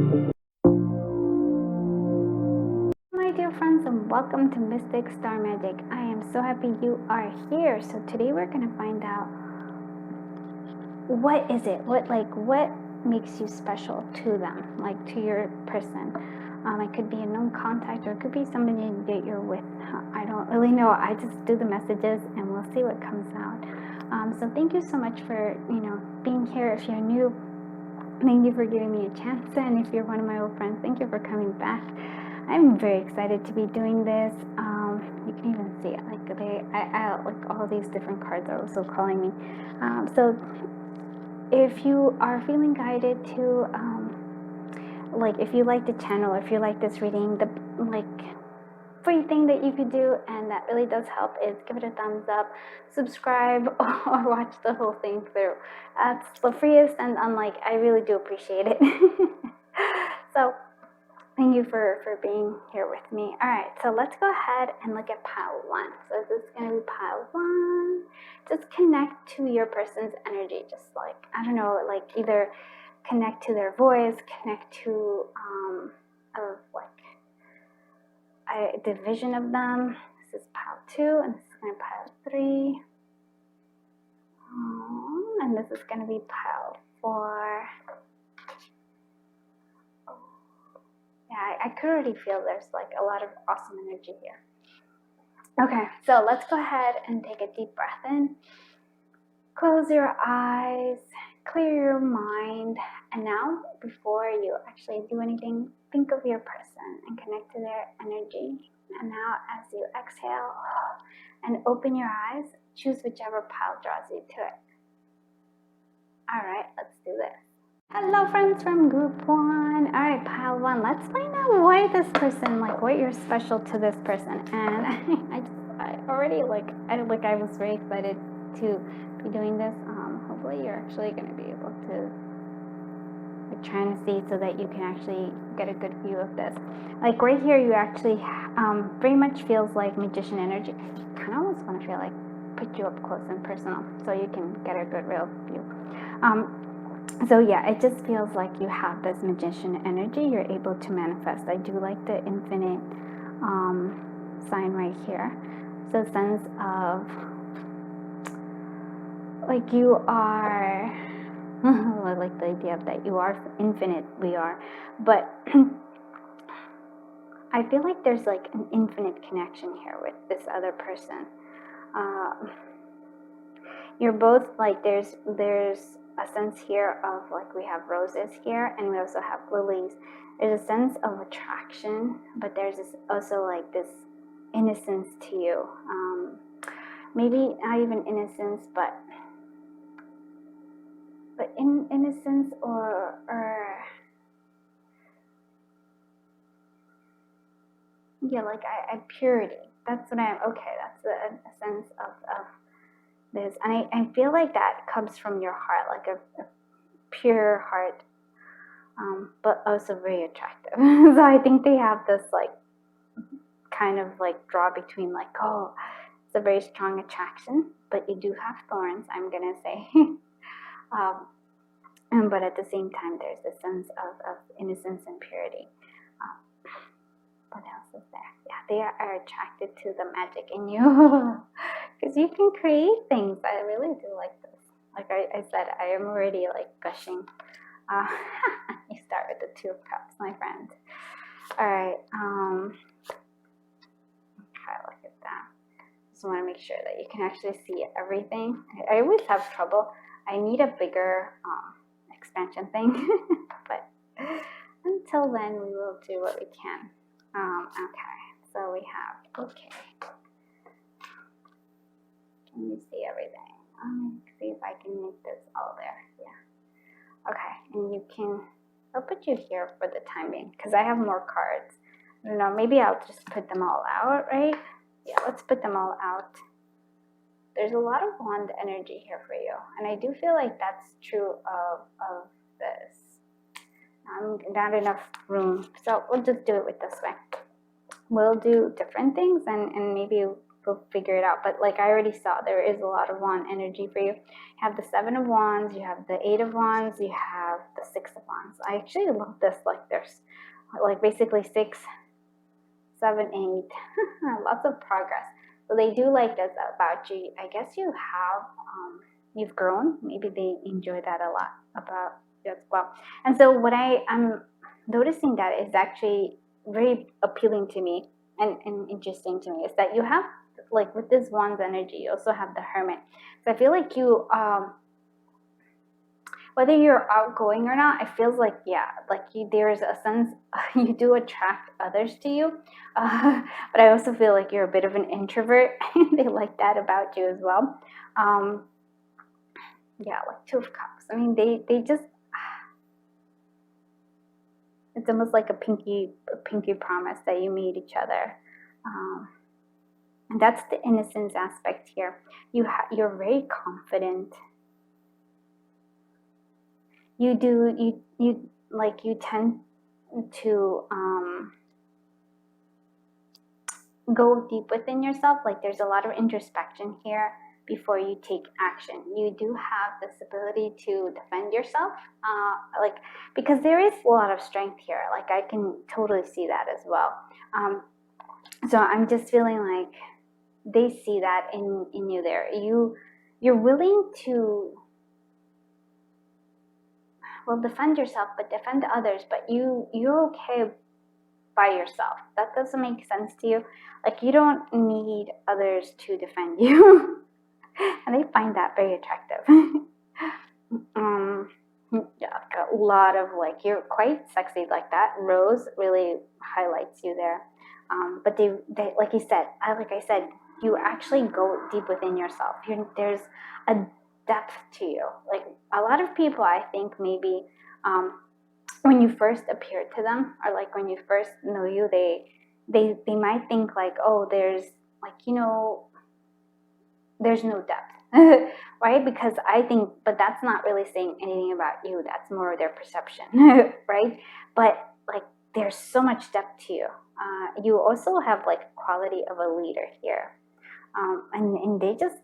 My dear friends, and welcome to Mystic Star Magic. I am so happy you are here. So today we're going to find out what is it? What makes you special to them, like to your person. It could be a known contact, or it could be somebody that you're with. I don't really know. I just do the messages and we'll see what comes out. So thank you so much for being here. If you're new, thank you for giving me a chance, and if you're one of my old friends, thank you for coming back. I'm very excited to be doing this. You can even see it, like like all these different cards are also calling me. So if you are feeling guided to, like if you like the channel, if you like this reading, the free thing that you could do, and that really does help, is give it a thumbs up, subscribe, or watch the whole thing through. That's the freest, and I really do appreciate it. So thank you for being here with me. All right, so let's go ahead and look at pile 1. So this is going to be pile 1. Just connect to your person's energy. Just I don't know, either connect to their voice, connect to the vision of them. This is pile 2, and this is going to be pile 3. And this is going to be pile 4. Yeah, I could already feel there's a lot of awesome energy here. Okay, so let's go ahead and take a deep breath in. Close your eyes, clear your mind, and now, before you actually do anything, think of your person and connect to their energy. And now, as you exhale and open your eyes, choose whichever pile draws you to it. All right, let's do this. Hello friends from group 1. All right, pile 1. Let's find out why this person, what you're special to this person. And I was very excited to be doing this. Hopefully you're actually going to be able to trying to see so that you can actually get a good view of this. Right here, you actually very much feels like magician energy. I kind of almost want to feel like put you up close and personal so you can get a good real view. So yeah, it just feels like you have this magician energy. You're able to manifest. I do like the infinite sign right here. So sense of you are, I like the idea of that you are infinite. We are, but I feel like there's an infinite connection here with this other person. You're both there's a sense here of we have roses here, and we also have lilies. There's a sense of attraction, but there's also this innocence to you. Maybe not even innocence, but innocence or yeah, purity. That's what that's a sense of this, and I feel that comes from your heart, a pure heart, but also very attractive. So I think they have this kind of draw between it's a very strong attraction, but you do have thorns, I'm gonna say. But at the same time, there's a sense of innocence and purity. What else is there? Yeah, they are attracted to the magic in you, because you can create things. I really do like this. I said, I am already gushing. You start with the 2 of Cups, my friend. All right. Okay, look at that. Just want to make sure that you can actually see everything. I always have trouble. I need a bigger expansion thing, but until then, we will do what we can. Okay, so we have, can you see everything? See if I can make this all there. Yeah. Okay, and you can, I'll put you here for the time being, because I have more cards. I don't know, maybe I'll just put them all out, right? Yeah, let's put them all out. There's a lot of wand energy here for you, and I do feel that's true of this. Not enough room, so we'll just do it with this way. We'll do different things, and maybe figure it out. But like I already saw, there is a lot of wand energy for you. You have the 7 of Wands, you have the 8 of Wands, you have the 6 of Wands. I actually love this. Like there's like basically 6, 7, 8, lots of progress. So they do like this about you. I guess you have, you've grown. Maybe they enjoy that a lot about you as well. And so what I'm noticing that is actually very appealing to me and interesting to me is that you have, like with this Wands energy, you also have the Hermit. So I feel like you, whether you're outgoing or not, it feels like, yeah, like there's a sense you do attract others to you. But I also feel like you're a bit of an introvert. They like that about you as well. Yeah, like 2 of Cups. I mean, they just, it's almost like a pinky promise that you made each other. And that's the innocence aspect here. You're very confident. You tend to go deep within yourself. Like there's a lot of introspection here before you take action. You do have this ability to defend yourself, like because there is a lot of strength here. Like I can totally see that as well. So I'm just feeling like they see that in you there. You're willing to, well, defend yourself, but defend others, but you're okay by yourself. That doesn't make sense to you. Like you don't need others to defend you. And they find that very attractive. Yeah, like a lot of like, you're quite sexy like that. Rose really highlights you there. But they like you said, like I said, you actually go deep within yourself. There's a depth to you. Like a lot of people, I think maybe when you first appear to them, or like when you first know you, they might think like, oh, there's like, you know, there's no depth. Right? Because I think, but that's not really saying anything about you. That's more their perception. Right? But like there's so much depth to you. You also have like quality of a leader here. And they just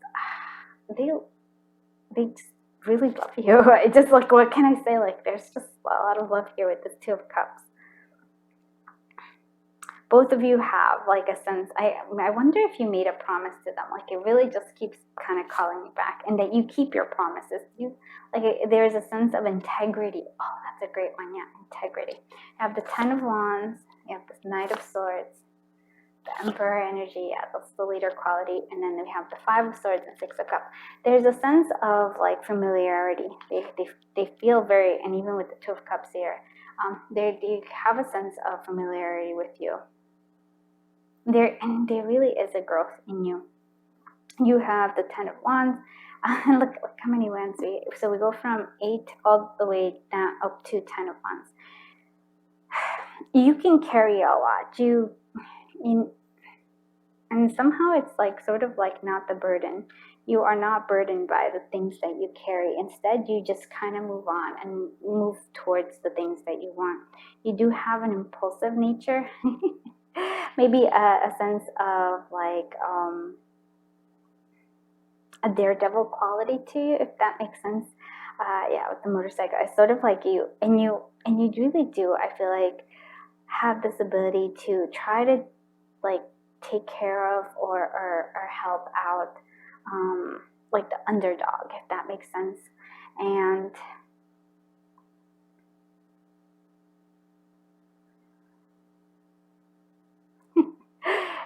really love you. It's just like, what can I say? Like there's just a lot of love here with this 2 of Cups. Both of you have like a sense, I wonder if you made a promise to them. Like it really just keeps kind of calling you back, and that you keep your promises. There's a sense of integrity. Oh, that's a great one. Yeah, integrity. You have the 10 of Wands, you have this Knight of Swords, the Emperor energy, yeah, that's the leader quality, and then we have the 5 of Swords and 6 of Cups. There's a sense of like familiarity. They feel very, and even with the 2 of Cups here, they have a sense of familiarity with you. There really is a growth in you. You have the 10 of Wands. Look how many wands so we go from 8 all the way down up to 10 of Wands. You can carry a lot. And somehow it's like sort of like not the burden. You are not burdened by the things that you carry. Instead, you just kind of move on and move towards the things that you want. You do have an impulsive nature. Maybe a sense of like a daredevil quality to you, if that makes sense. Yeah, with the motorcycle, it's sort of like you really do, I feel like, have this ability to try to like take care of or help out like the underdog, if that makes sense. And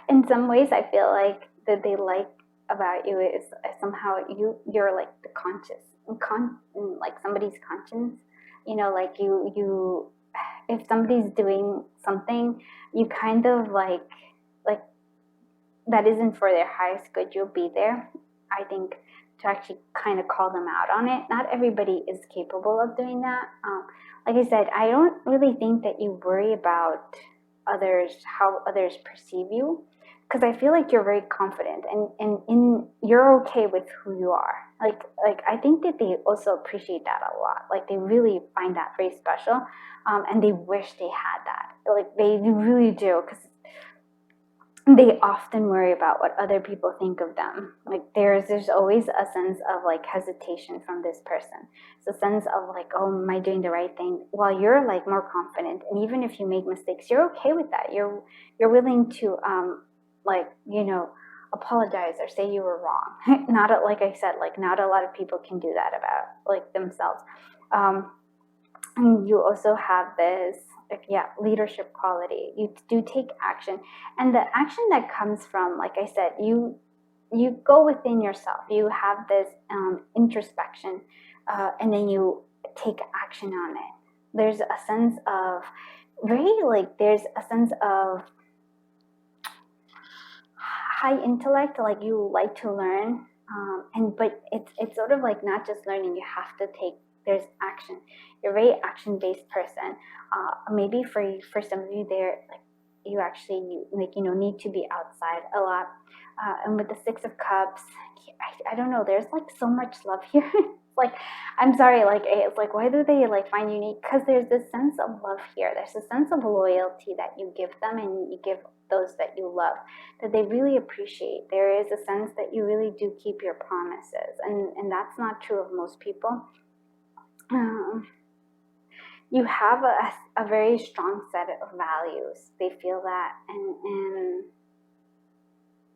in some ways, I feel like that they like about you is somehow you're like the like somebody's conscience. You know, like you if somebody's doing something, you kind of like that isn't for their highest good, you'll be there, I think, to actually kind of call them out on it. Not everybody is capable of doing that. Like I said, I don't really think that you worry about others, how others perceive you, because I feel like you're very confident and you're okay with who you are. Like I think that they also appreciate that a lot. Like they really find that very special, and they wish they had that. Like they really do, because they often worry about what other people think of them. Like there's always a sense of like hesitation from this person. It's a sense of like, oh, am I doing the right thing? While you're like more confident, and even if you make mistakes, you're okay with that. You're willing to like, you know, apologize or say you were wrong. Not like I said, like not a lot of people can do that about like themselves. And you also have this, like, yeah, leadership quality. You do take action, and the action that comes from, like I said, you go within yourself. You have this introspection, and then you take action on it. There's a sense of there's a sense of high intellect. Like you like to learn, but it's sort of like not just learning. You have to take. There's action. You're a very action-based person. Maybe for some of you, there like you actually like need to be outside a lot. And with the Six of Cups, I don't know. There's like so much love here. Like I'm sorry. Like it's like why do they like find you unique? Because there's this sense of love here. There's a sense of loyalty that you give them, and you give those that you love, that they really appreciate. There is a sense that you really do keep your promises, and that's not true of most people. You have a very strong set of values. They feel that, and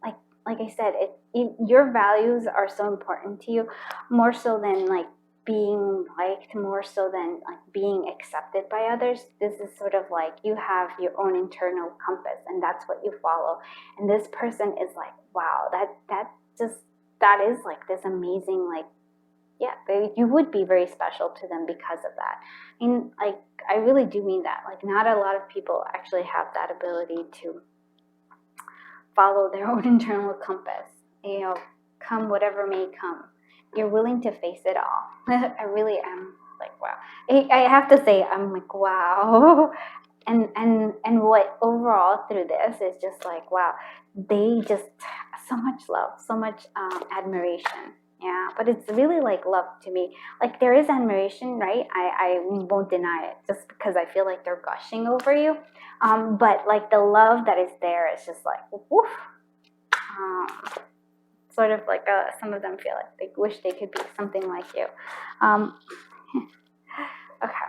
like I said, your values are so important to you, more so than like being liked, more so than like being accepted by others. This is sort of like you have your own internal compass, and that's what you follow. And this person is like, wow, that is like this amazing, like, yeah, you would be very special to them because of that. And like I really do mean that. Like not a lot of people actually have that ability to follow their own internal compass. Come whatever may come, you're willing to face it all. I really am like, wow. I have to say, I'm like, wow. And what overall through this is just like, wow, they just so much love, so much admiration. Yeah, but it's really like love to me. Like there is admiration, right? I won't deny it, just because I feel like they're gushing over you. But like the love that is there is just like, woof. Sort of like some of them feel like they wish they could be something like you. Okay.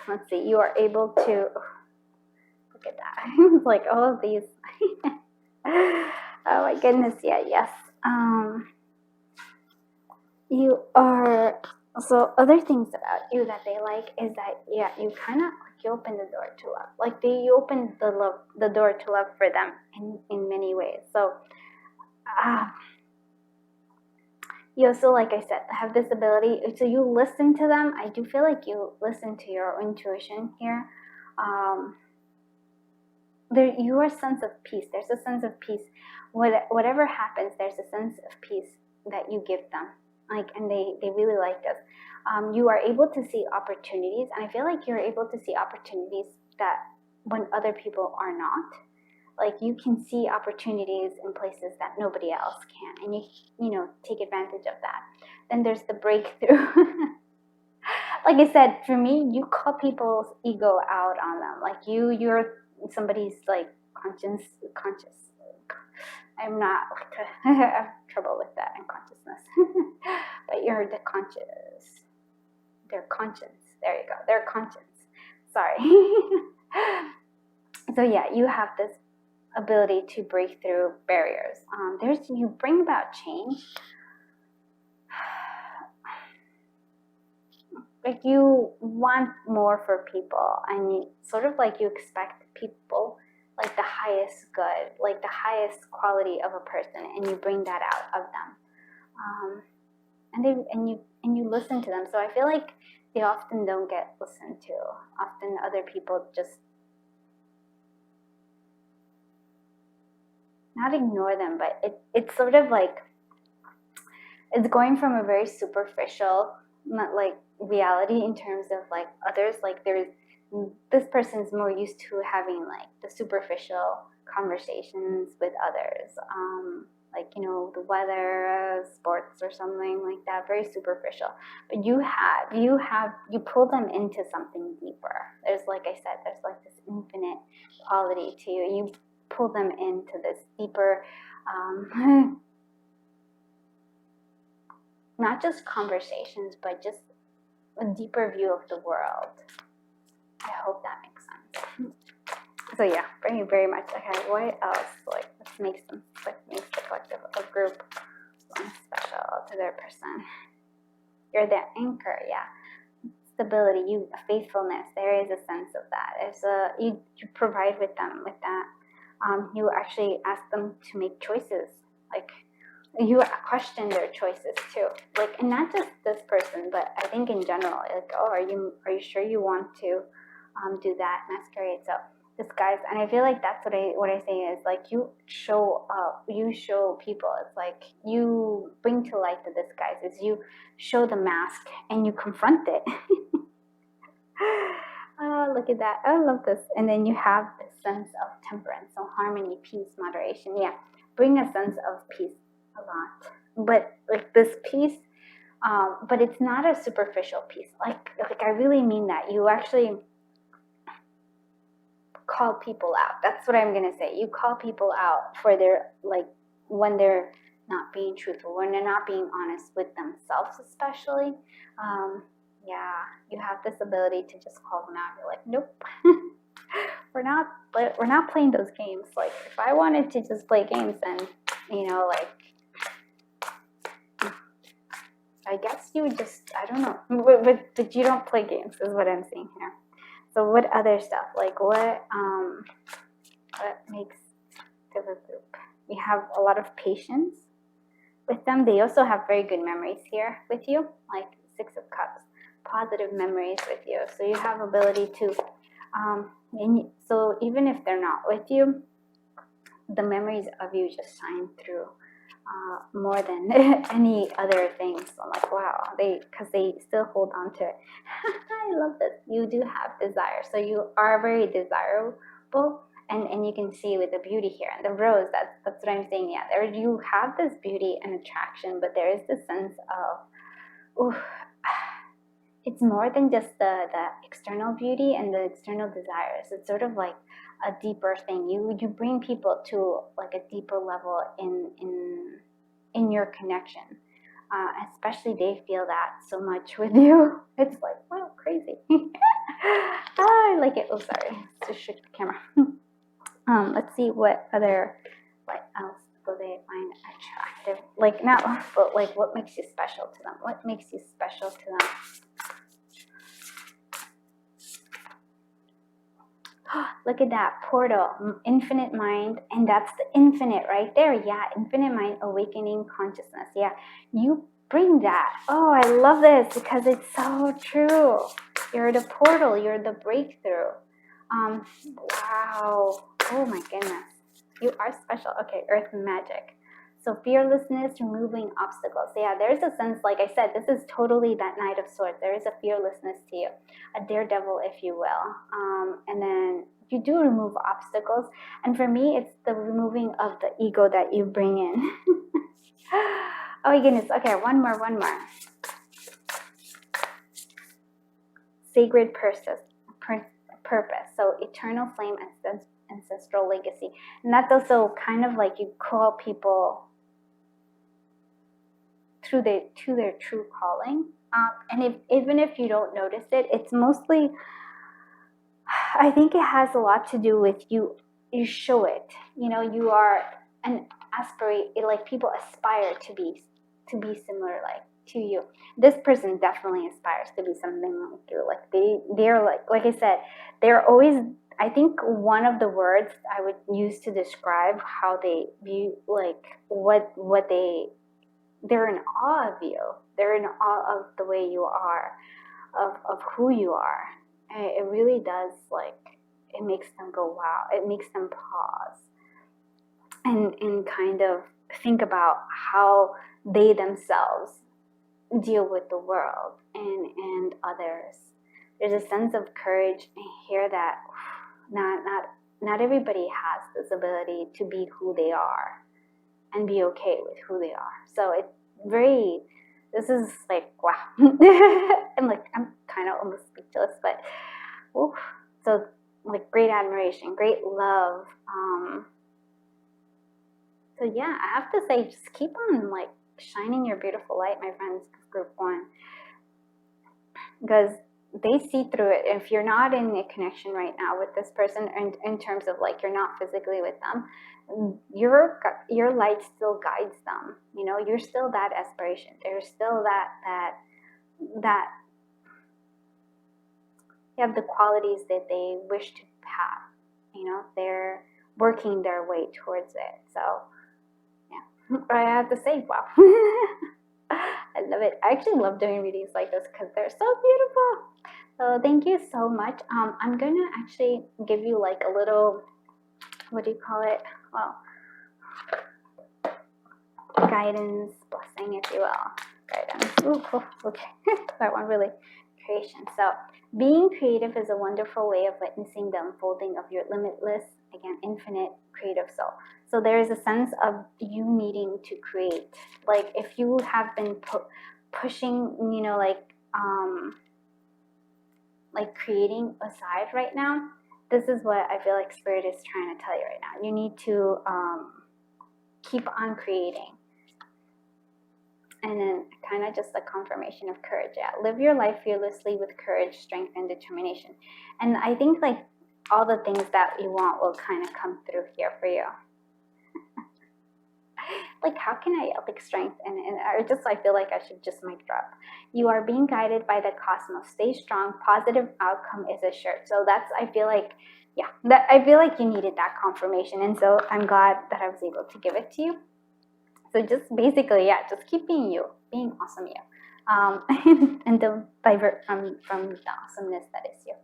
Let's see. You are able to look at that. It's like all of these. Oh my goodness. Yeah. Yes. You are. So other things about you that they like is that, yeah, you kind of like you open the door to love. Like you open the door to love for them in many ways. So you also, like I said, have this ability. So you listen to them. I do feel like you listen to your intuition here. Your sense of peace. There's a sense of peace. Whatever happens, there's a sense of peace that you give them. Like, and they really like this. You are able to see opportunities, and I feel like you're able to see opportunities that when other people are not. Like you can see opportunities in places that nobody else can, and you take advantage of that. Then there's the breakthrough. Like I said, for me, you call people's ego out on them. Like you're somebody's like conscious. I'm not. I have trouble with that in consciousness. But you're the conscious. Their conscience. There you go. Their conscience. Sorry. So yeah, you have this ability to break through barriers. You bring about change. Like you want more for people, and you sort of like you expect people like the highest good, like the highest quality of a person, and you bring that out of them. And you listen to them. So I feel like they often don't get listened to. Often other people just not ignore them, but it's sort of like it's going from a very superficial, not like reality in terms of like others. Like this person's more used to having like the superficial conversations with others, like the weather, sports, or something like that, very superficial. But you pull them into something deeper. There's, like I said, there's like this infinite quality to you. pull them into this deeper, not just conversations, but just a deeper view of the world. I hope that makes sense. So yeah, very, very much. Okay, what else? Like, what makes them, what makes the collective or group special to their person? You're their anchor, yeah. Stability, you, faithfulness. There is a sense of that. There's a you provide with them with that. You actually ask them to make choices. Like, you question their choices too. Like, and not just this person, but I think in general. Like, oh, are you sure you want to do that? Masquerade. So this guys, and I feel like that's what I say is like, you show people. It's like you bring to light the disguises. You show the mask and you confront it. Oh, look at that. I love this. And then you have this sense of temperance, so harmony, peace, moderation. Yeah, bring a sense of peace a lot. But like this peace, but it's not a superficial peace. Like I really mean that. You actually call people out. That's what I'm gonna say. You call people out for their, like, when they're not being truthful, when they're not being honest with themselves, especially. Yeah, you have this ability to just call them out. You're like, nope, we're not playing those games. Like, if I wanted to just play games, then, you know, like, I guess you would just, I don't know, but you don't play games is what I'm saying here. So what other stuff? Like, what makes the group? You have a lot of patience with them. They also have very good memories here with you, like 6 of Cups. Positive memories with you, so you have ability to so even if they're not with you, the memories of you just shine through more than any other things. So I'm like, wow, because they still hold on to it. I love this. You do have desire, so you are very desirable, and you can see with the beauty here and the rose. That's what I'm saying. Yeah, there you have this beauty and attraction, but there is this sense of, ooh, it's more than just the external beauty and the external desires. It's sort of like a deeper thing. You bring people to like a deeper level in your connection. Especially they feel that so much with you. It's like, wow, crazy. I like it. Oh, sorry, just shook the camera. Let's see what else do they find attractive? Like, not, but like, what makes you special to them? What makes you special to them? Look at that portal, infinite mind, and that's the infinite right there. Yeah, infinite mind, awakening consciousness. Yeah, you bring that. Oh, I love this because it's so true. You're the portal. You're the breakthrough. Wow. Oh my goodness. You are special. Okay, earth magic. So fearlessness, removing obstacles. Yeah, there's a sense, like I said, this is totally that Knight of Swords. There is a fearlessness to you, a daredevil, if you will. And then you do remove obstacles. And for me, it's the removing of the ego that you bring in. Oh my goodness. Okay, one more. Sacred purpose. So eternal flame and ancestral legacy. And that's also kind of like you call people to their true calling. And even if you don't notice it, it's mostly, I think it has a lot to do with you show it. You know, you are an like people aspire to be similar, like, to you. This person definitely aspires to be something like you. Like they're like I said, they're always, I think one of the words I would use to describe how they view, like, they're in awe of you. They're in awe of the way you are, of who you are. And it really does, like, it makes them go, wow. It makes them pause and kind of think about how they themselves deal with the world and others. There's a sense of courage and hear that not everybody has this ability to be who they are and be okay with who they are. So it's very, this is like, wow. And like, I'm kind of almost speechless, but so like great admiration, great love, So yeah, I have to say, just keep on like shining your beautiful light, my friends, group 1, because they see through it. If you're not in a connection right now with this person, in terms of like you're not physically with them, your light still guides them. You know, you're still that aspiration. There's still that you have the qualities that they wish to have. You know, they're working their way towards it. So yeah, I have to say, wow. I love it. I actually love doing readings like this because they're so beautiful. So thank you so much. I'm gonna actually give you like a little, what do you call it? Well, guidance, blessing, if you will. Guidance. Ooh, cool. Okay. That one really. Creation. So being creative is a wonderful way of witnessing the unfolding of your limitless, again, infinite creative soul. So there is a sense of you needing to create. Like if you have been pushing, you know, like creating aside right now, this is what I feel like Spirit is trying to tell you right now. You need to keep on creating. And then kind of just a confirmation of courage. Yeah, live your life fearlessly with courage, strength, and determination. And I think like all the things that you want will kind of come through here for you. Like how can I like strength and I feel like I should just mic drop. You are being guided by the cosmos. Stay strong. Positive outcome is assured. So that's, I feel like, yeah, that I feel like you needed that confirmation. And so I'm glad that I was able to give it to you. So just basically, yeah, just keep being you, being awesome you, and don't divert from the awesomeness that is you.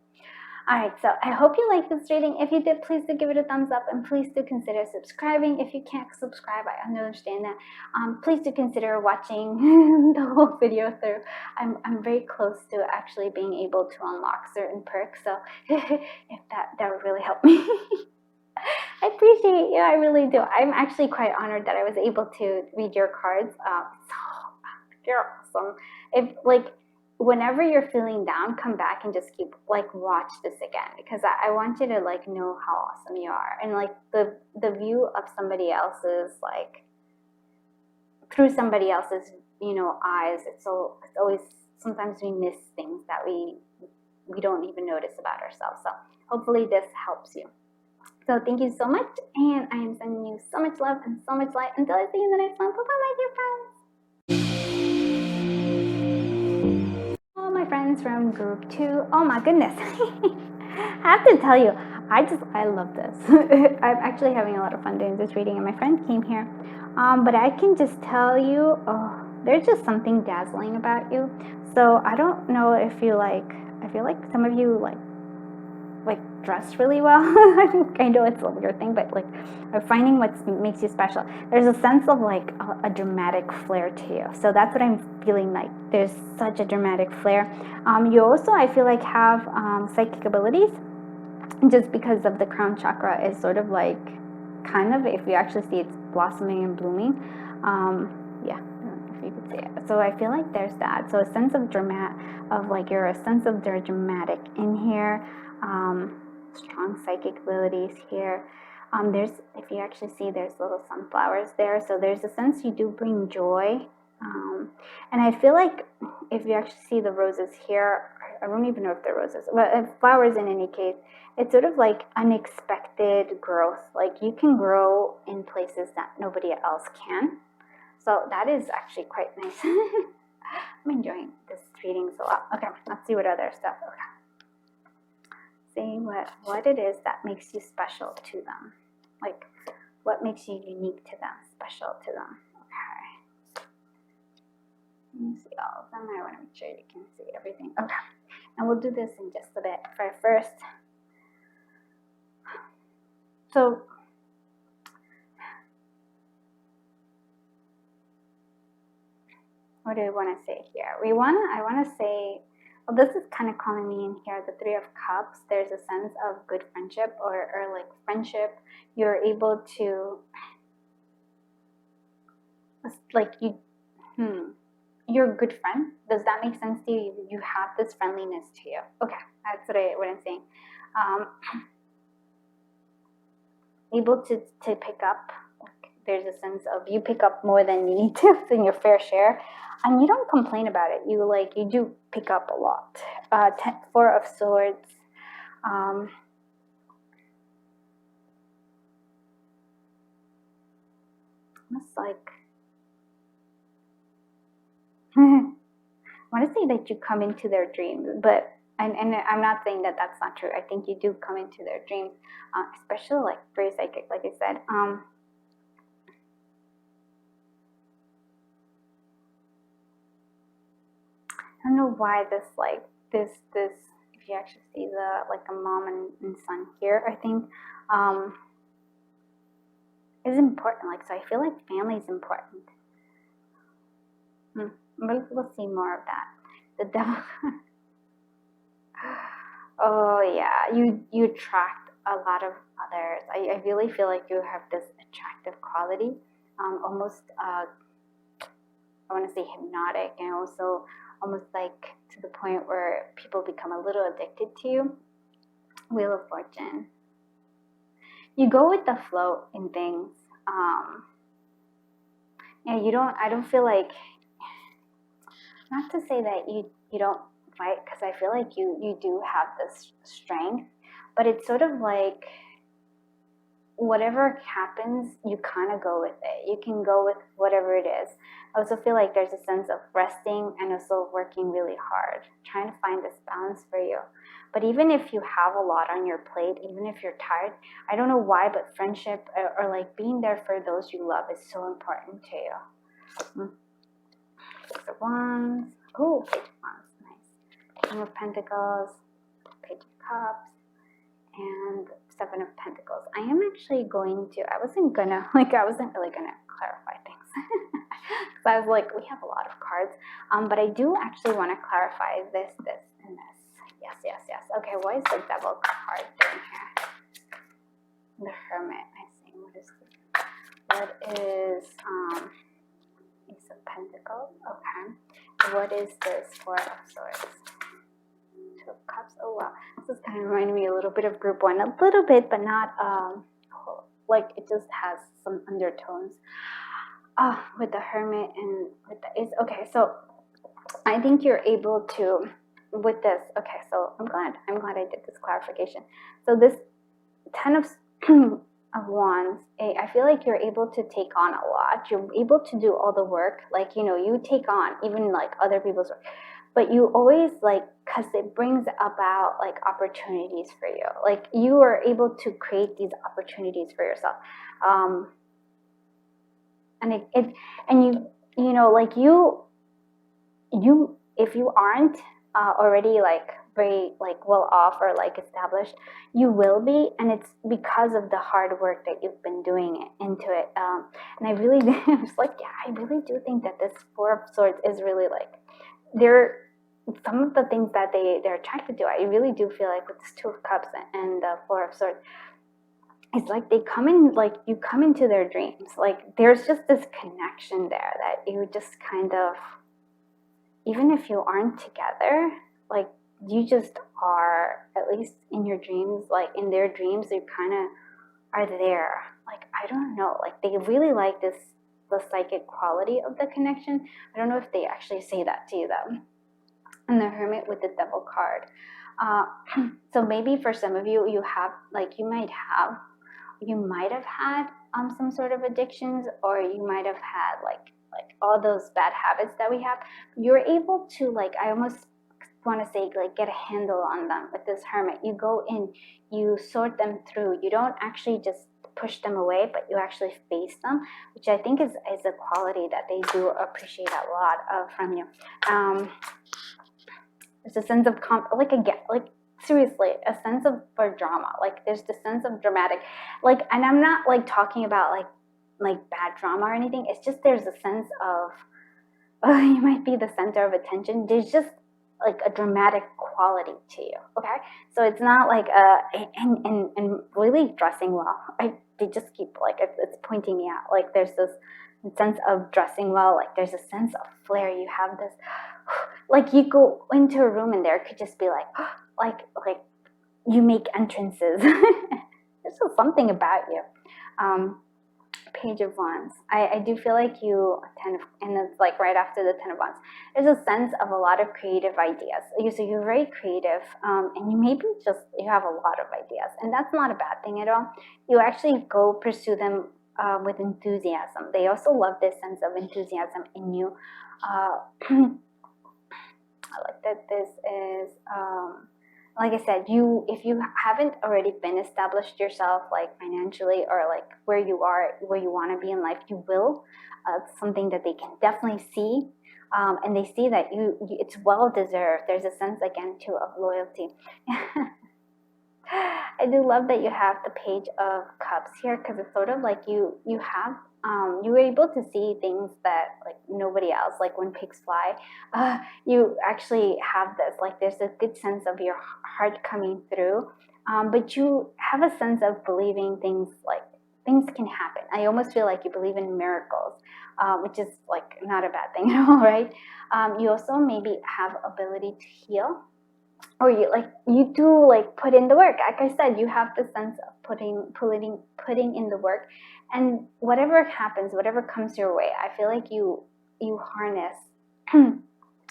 All right, so I hope you liked this reading. If you did, please do give it a thumbs up, and please do consider subscribing. If you can't subscribe, I understand that. Please do consider watching the whole video through. I'm very close to actually being able to unlock certain perks, so if that would really help me. I appreciate you. I really do. I'm actually quite honored that I was able to read your cards. You're awesome. If like whenever you're feeling down, come back and just keep like watch this again, because I want you to like know how awesome you are, and like the view of somebody else's, like through somebody else's, you know, eyes. It's always, sometimes we miss things that we don't even notice about ourselves. So hopefully this helps you. So thank you so much, and I am sending you so much love and so much light. Until I see you in the next one, bye-bye, my dear friends. All my friends from group 2. Oh my goodness. I have to tell you, I love this. I'm actually having a lot of fun doing this reading, and my friend came here. But I can just tell you, there's just something dazzling about you. So I don't know if you like, I feel like some of you like dress really well. I know it's a weird thing, but like finding what makes you special. There's a sense of like a dramatic flair to you. So that's what I'm feeling like. There's such a dramatic flair. You also, I feel like, have psychic abilities, just because of the crown chakra is sort of like, kind of, if you actually see, it's blossoming and blooming. Yeah, I don't know if you could see it. So I feel like there's that. So a sense of you're a sense of the dramatic in here. Strong psychic abilities here. There's, if you actually see, there's little sunflowers there. So there's a sense you do bring joy. And I feel like if you actually see the roses here, I don't even know if they're roses, but flowers in any case, it's sort of like unexpected growth. Like you can grow in places that nobody else can. So that is actually quite nice. I'm enjoying this readings a lot. Okay, let's see what other stuff. Okay. See what it is that makes you special to them. Like, what makes you unique to them, special to them. Okay. Let me see all of them. I want to make sure you can see everything. Okay. And we'll do this in just a bit. For first, so what do we want to say here? I want to say, well, this is kind of calling me in here, the 3 of Cups. There's a sense of good friendship, or like friendship. You're able to, like, you're a good friend. Does that make sense to you? You have this friendliness to you. Okay, that's what I'm saying. Able to pick up there's a sense of you pick up more than you need to than your fair share, and you don't complain about it. You do pick up a lot. Four of Swords. Almost like I want to say that you come into their dreams, but and I'm not saying that that's not true. I think you do come into their dreams, especially like very psychic, like I said. I don't know why this if you actually see the like a mom and son here, I think is important. Like, so I feel like family is important. We'll see more of that. The devil. Oh yeah, you attract a lot of others. I really feel like you have this attractive quality, almost I want to say hypnotic, and also almost like to the point where people become a little addicted to you. Wheel of Fortune. You go with the flow in things. And I don't feel like, not to say that you don't fight, because I feel like you do have this strength, but it's sort of like whatever happens, you kind of go with it. You can go with whatever it is. I also feel like there's a sense of resting and also working really hard, trying to find this balance for you. But even if you have a lot on your plate, even if you're tired, I don't know why, but friendship or like being there for those you love is so important to you. Six of Wands. Oh, Page of Wands. Nice. King of Pentacles. Page of Cups. And Seven of Pentacles. I am actually going to, I wasn't really gonna clarify things. Because I was like, we have a lot of cards. But I do actually want to clarify this, and this. Yes. Okay, what is the Devil card doing here? The Hermit, I see. What is Ace of Pentacles? Okay. What is this Four of Swords? Two of Cups. Oh wow, this is kind of reminding me a little bit of Group 1, a little bit, but not like it just has some undertones. With the Hermit and with the Ace. Okay, so I think you're able to with this. Okay, so I'm glad I did this clarification. So this Ten of Wands, I feel like you're able to take on a lot. You're able to do all the work, like you take on even like other people's work. But you always like, because it brings about like opportunities for you. Like you are able to create these opportunities for yourself. And like you if you aren't already like very like well off or like established, you will be, and it's because of the hard work that you've been doing into it. And I really was like, yeah, I really do think that this Four of Swords is really like some of the things that they're attracted to. I really do feel like with this Two of Cups and the Four of Swords, it's like they come in, like you come into their dreams. Like there's just this connection there that you just kind of, even if you aren't together, like you just are, at least in your dreams, like in their dreams, you kind of are there. Like, I don't know, like they really like the psychic quality of the connection. I don't know if they actually say that to you though. And the Hermit with the Devil card. So maybe for some of you, you might have had some sort of addictions, or you might have had like all those bad habits that we have. You're able to, like, I almost want to say, like, get a handle on them with this Hermit. You go in, you sort them through. You don't actually just push them away, but you actually face them, which I think is a quality that they do appreciate a lot of from you. There's a sense of seriously, a sense of for drama. Like there's the sense of dramatic, like, and I'm not like talking about like bad drama or anything. It's just there's a sense of you might be the center of attention. There's just like a dramatic quality to you. Okay, so it's not like and really dressing well. They just keep like it's pointing me out. Like there's this sense of dressing well. Like there's a sense of flair. You have this. Like you go into a room and there could just be like you make entrances. There's just something about you. Page of Wands. I do feel like you, and it's like right after the Ten of Wands, there's a sense of a lot of creative ideas. So you're very creative, and you maybe you have a lot of ideas, and that's not a bad thing at all. You actually go pursue them with enthusiasm. They also love this sense of enthusiasm in you. I like that this is, like I said, if you haven't already been established yourself, like financially, or like where you want to be in life, you will. It's something that they can definitely see, and they see that it's well deserved. There's a sense again too of loyalty. I do love that you have the Page of Cups here, because it's sort of like you were able to see things that like nobody else, like when pigs fly. You actually have this, like there's a good sense of your heart coming through, but you have a sense of believing things can happen. I almost feel like you believe in miracles, which is like not a bad thing at all, right? You also maybe have ability to heal, or you do like put in the work. Like I said, you have the sense of putting in the work, and whatever happens, whatever comes your way, I feel like you harness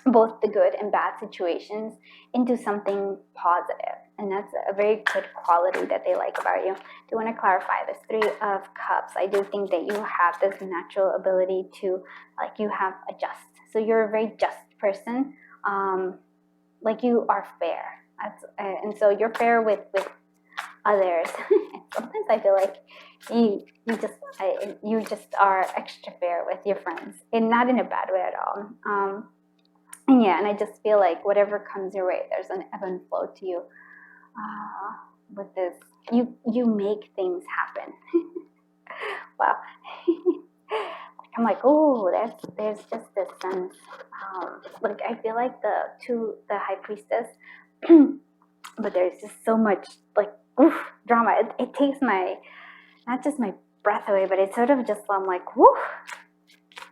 both the good and bad situations into something positive, and that's a very good quality that they like about you. Do want to clarify this Three of Cups? I do think that you have this natural ability to, like, you have a just, so you're a very just person. Like you are fair, and so you're fair with others. Sometimes I feel like you just are extra fair with your friends, and not in a bad way at all. And yeah, and I just feel like whatever comes your way, there's an ebb and flow to you. With this, you make things happen. Wow. I'm like, oh, there's just this sense. Like I feel like the High Priestess, but there's just so much like drama. It takes not just my breath away, but it's sort of just, I'm like, woo,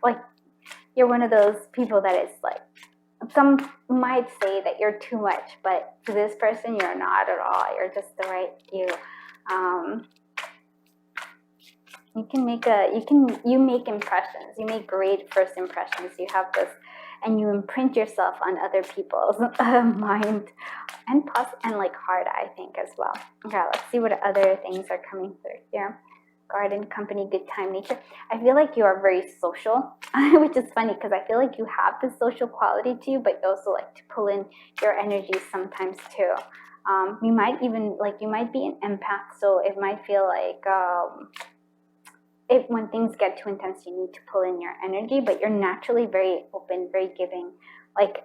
like you're one of those people that is like, some might say that you're too much, but to this person, you're not at all. You're just the right you. You make impressions. You make great first impressions. You have this, and you imprint yourself on other people's mind and like heart, I think, as well. Okay, let's see what other things are coming through here. Garden, company, good time, nature. I feel like you are very social, which is funny because I feel like you have this social quality to you, but you also like to pull in your energy sometimes too. You might be an empath, so it might feel like when things get too intense, you need to pull in your energy, but you're naturally very open, very giving. Like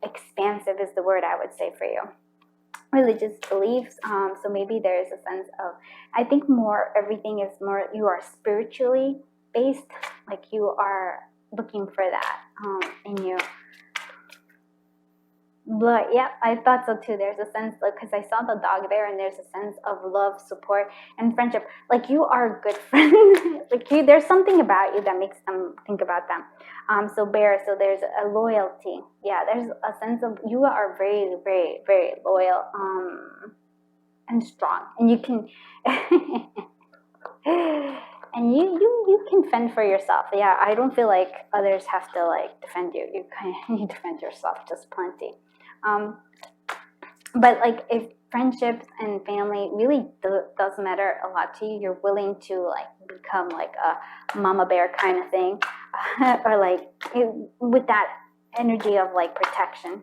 expansive is the word I would say for you. Religious beliefs, so maybe there is a sense of, I think everything is more, you are spiritually based, like you are looking for that in you. But yeah, I thought so too. There's a sense, like, because I saw the dog there, and there's a sense of love, support, and friendship. Like you are a good friend. Like there's something about you that makes them think about them. So bear, so there's a loyalty. Yeah, there's a sense of, you are very, very, very loyal, and strong, and you can, and you can fend for yourself. Yeah, I don't feel like others have to like defend you. You defend yourself just plenty. But like if friendships and family really does matter a lot to you, you're willing to like become like a mama bear kind of thing, or like with that energy of like protection.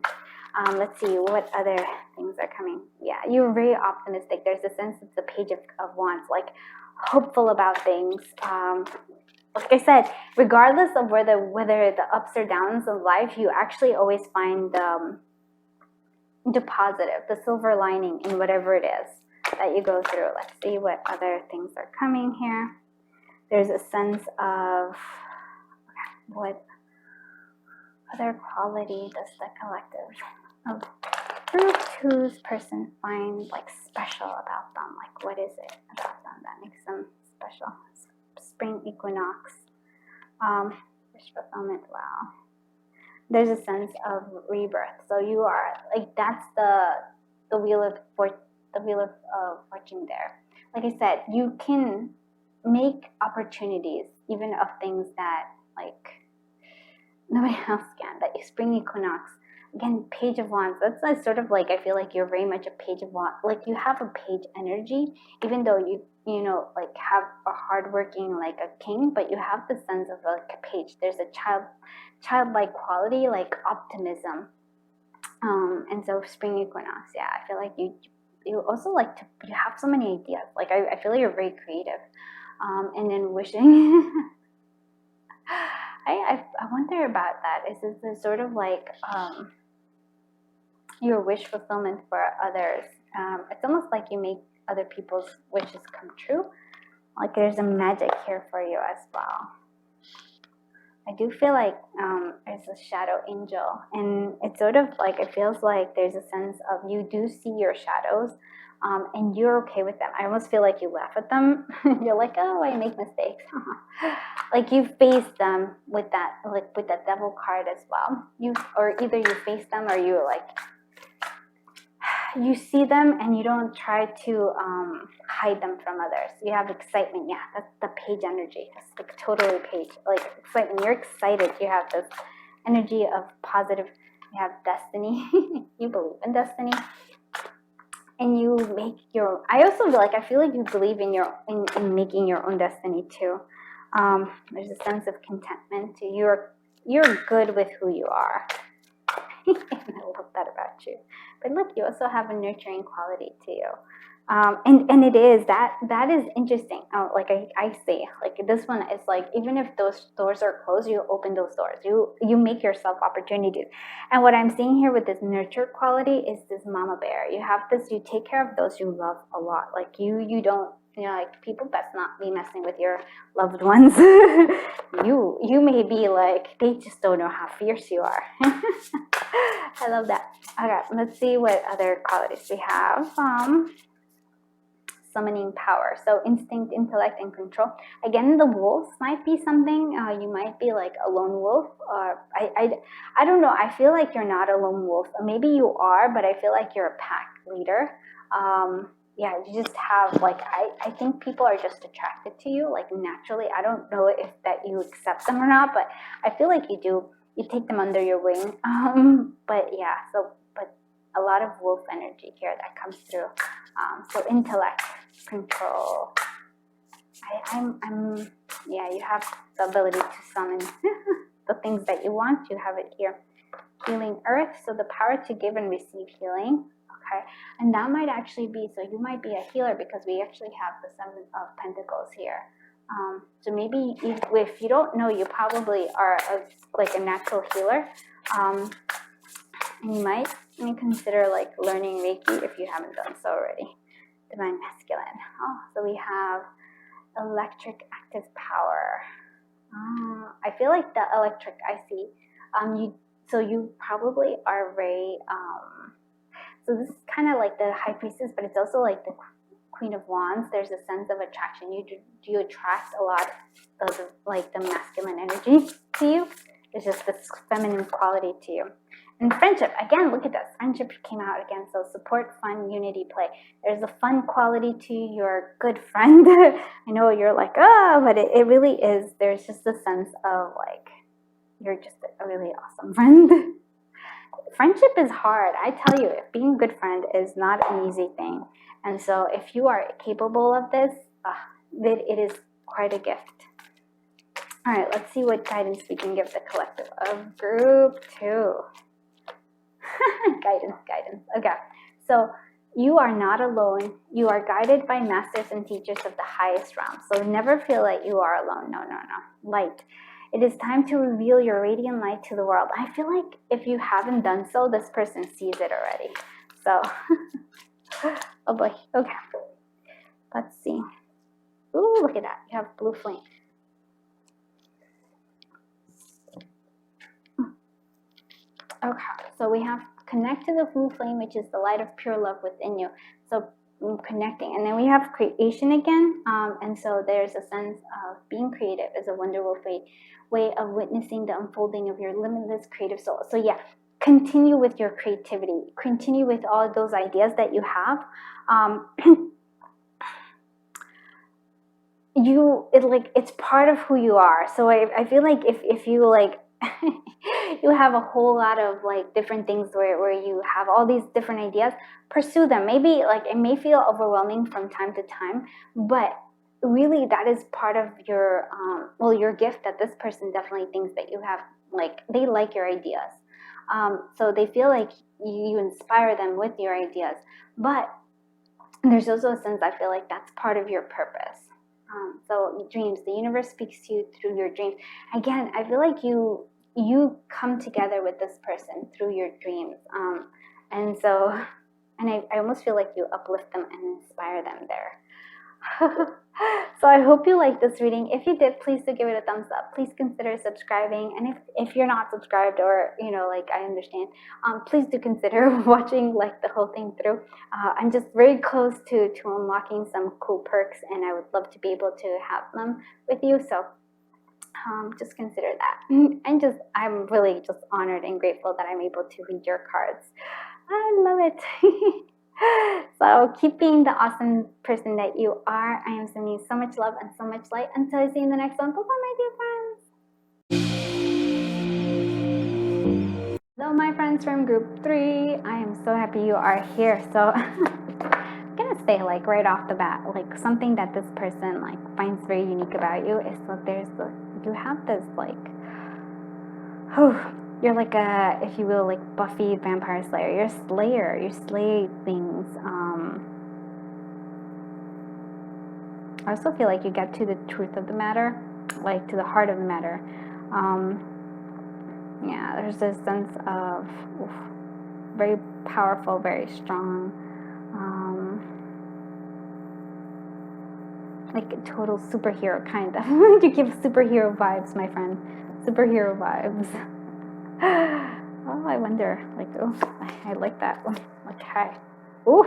Let's see what other things are coming. Yeah, you're very optimistic. There's a sense of the Page of Wands, like hopeful about things. Like I said, regardless of whether the ups or downs of life, you actually always find the positive, the silver lining in whatever it is that you go through. Let's see what other things are coming here. There's a sense of, what other quality does the collective of group two's person find like special about them? Like what is it about them that makes them special? Spring equinox, wish fulfillment. Wow. There's a sense of rebirth. So you are like, that's the wheel of fortune there. Like I said, you can make opportunities, even of things that like nobody else can. That spring equinox, again, Page of Wands. That's like sort of like, I feel like you're very much a Page of Wands. Like you have a page energy, even though you know, like have a hardworking like a king, but you have the sense of like a page. There's a childlike quality, like optimism. And so spring equinox, yeah, I feel like you also like to, you have so many ideas. Like I feel like you're very creative. And then wishing. I wonder about that. Is this sort of like your wish fulfillment for others? It's almost like you make other people's wishes come true. Like there's a magic here for you as well. I do feel like there's a shadow angel, and it's sort of like, it feels like there's a sense of you do see your shadows, and you're okay with them. I almost feel like you laugh at them. You're like, oh, I make mistakes. Like you face them with that, like with that devil card as well. Or either you face them or you like, you see them and you don't try to hide them from others. You have excitement. Yeah, that's the page energy. That's like totally page, like excitement. You're excited. You have this energy of positive. You have destiny. You believe in destiny, and you make your. I also feel like, you believe in in making your own destiny too. There's a sense of contentment too. You're good with who you are. And I love that about you. But look, you also have a nurturing quality to you. And it is, that is interesting. Like I say, like this one is like, even if those doors are closed, you open those doors. You make yourself opportunities. And what I'm seeing here with this nurture quality is this mama bear. You have this, you take care of those you love a lot. Like you don't, you know, like people best not be messing with your loved ones. You may be like, they just don't know how fierce you are. I love that. Okay, let's see what other qualities we have. Summoning power. So instinct, intellect, and control. Again, the wolves might be something. You might be like a lone wolf. I don't know. I feel like you're not a lone wolf. Maybe you are, but I feel like you're a pack leader. Yeah, you just have like, I think people are just attracted to you, like naturally. I don't know if that you accept them or not, but I feel like you do. You take them under your wing. But yeah, but a lot of wolf energy here that comes through. So intellect, control. Yeah, you have the ability to summon the things that you want. You have it here. Healing earth, so the power to give and receive healing. Okay, and that might actually be, so you might be a healer because we actually have the Seven of Pentacles here. So maybe if you don't know, you probably are like a natural healer. And you might consider like learning Reiki if you haven't done so already. Divine Masculine. Oh, so we have electric active power. I feel like the electric, I see. You probably are very, so this is kind of like the High Priestess, but it's also like the Queen of Wands. There's a sense of attraction. You attract a lot of like the masculine energy to you. There's just this feminine quality to you. And friendship, again, look at this. Friendship came out again. So support, fun, unity, play. There's a fun quality to your good friend. I know you're like, oh, but it really is. There's just a sense of like, you're just a really awesome friend. Friendship is hard. I tell you, being a good friend is not an easy thing. And so if you are capable of this, it is quite a gift. All right, let's see what guidance we can give the collective of group 2. Guidance. Okay, so you are not alone. You are guided by masters and teachers of the highest realm. So never feel like you are alone. No. Light. It is time to reveal your radiant light to the world. I feel like if you haven't done so, this person sees it already. So, oh boy. Okay, let's see. Ooh, look at that. You have blue flame. Okay, so we have connect to the blue flame, which is the light of pure love within you. So connecting, and then we have creation again, and so there's a sense of being creative is a wonderful way of witnessing the unfolding of your limitless creative soul. So yeah, continue with your creativity, continue with all those ideas that you have. it's part of who you are. So I feel like if you like you have a whole lot of like different things where you have all these different ideas, pursue them. Maybe like it may feel overwhelming from time to time, but really that is part of your your gift, that this person definitely thinks that you have, like they like your ideas. So they feel like you inspire them with your ideas, but there's also a sense, I feel like that's part of your purpose. So dreams, the universe speaks to you through your dreams. Again, I feel like you come together with this person through your dreams. And so, and I almost feel like you uplift them and inspire them there. So I hope you liked this reading. If you did, please do give it a thumbs up. Please consider subscribing. And if you're not subscribed, or like I understand, please do consider watching like the whole thing through. I'm just very close to unlocking some cool perks, and I would love to be able to have them with you. So just consider that. And I'm really just honored and grateful that I'm able to read your cards. I love it. So keep being the awesome person that you are. I am sending you so much love and so much light. Until I see you in the next one. Bye-bye, my dear friends. Hello, my friends from group 3. I am so happy you are here. So I'm gonna say like right off the bat, like something that this person like finds very unique about you is that you have this like, you're like a, if you will, like Buffy vampire slayer. You're a slayer. You slay things. I also feel like you get to the truth of the matter, like to the heart of the matter. Yeah, there's this sense of very powerful, very strong, like a total superhero kind of. You give superhero vibes, my friend. Superhero vibes. Oh, I wonder, like, oh, I like that one. Like, hi. Ooh.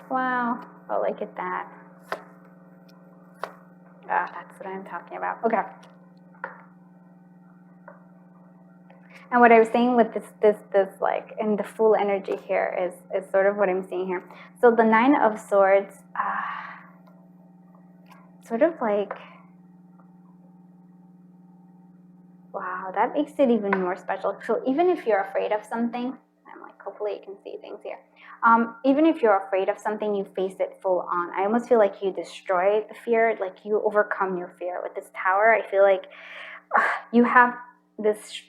Wow. Oh, look at that. Ah, that's what I'm talking about. Okay. And what I was saying with this like in the full energy here is sort of what I'm seeing here. So the 9 of Swords, sort of like, wow, that makes it even more special. So even if you're afraid of something, I'm like, hopefully you can see things here. Even if you're afraid of something, you face it full on. I almost feel like you destroy the fear, like you overcome your fear. With this Tower, I feel like you have this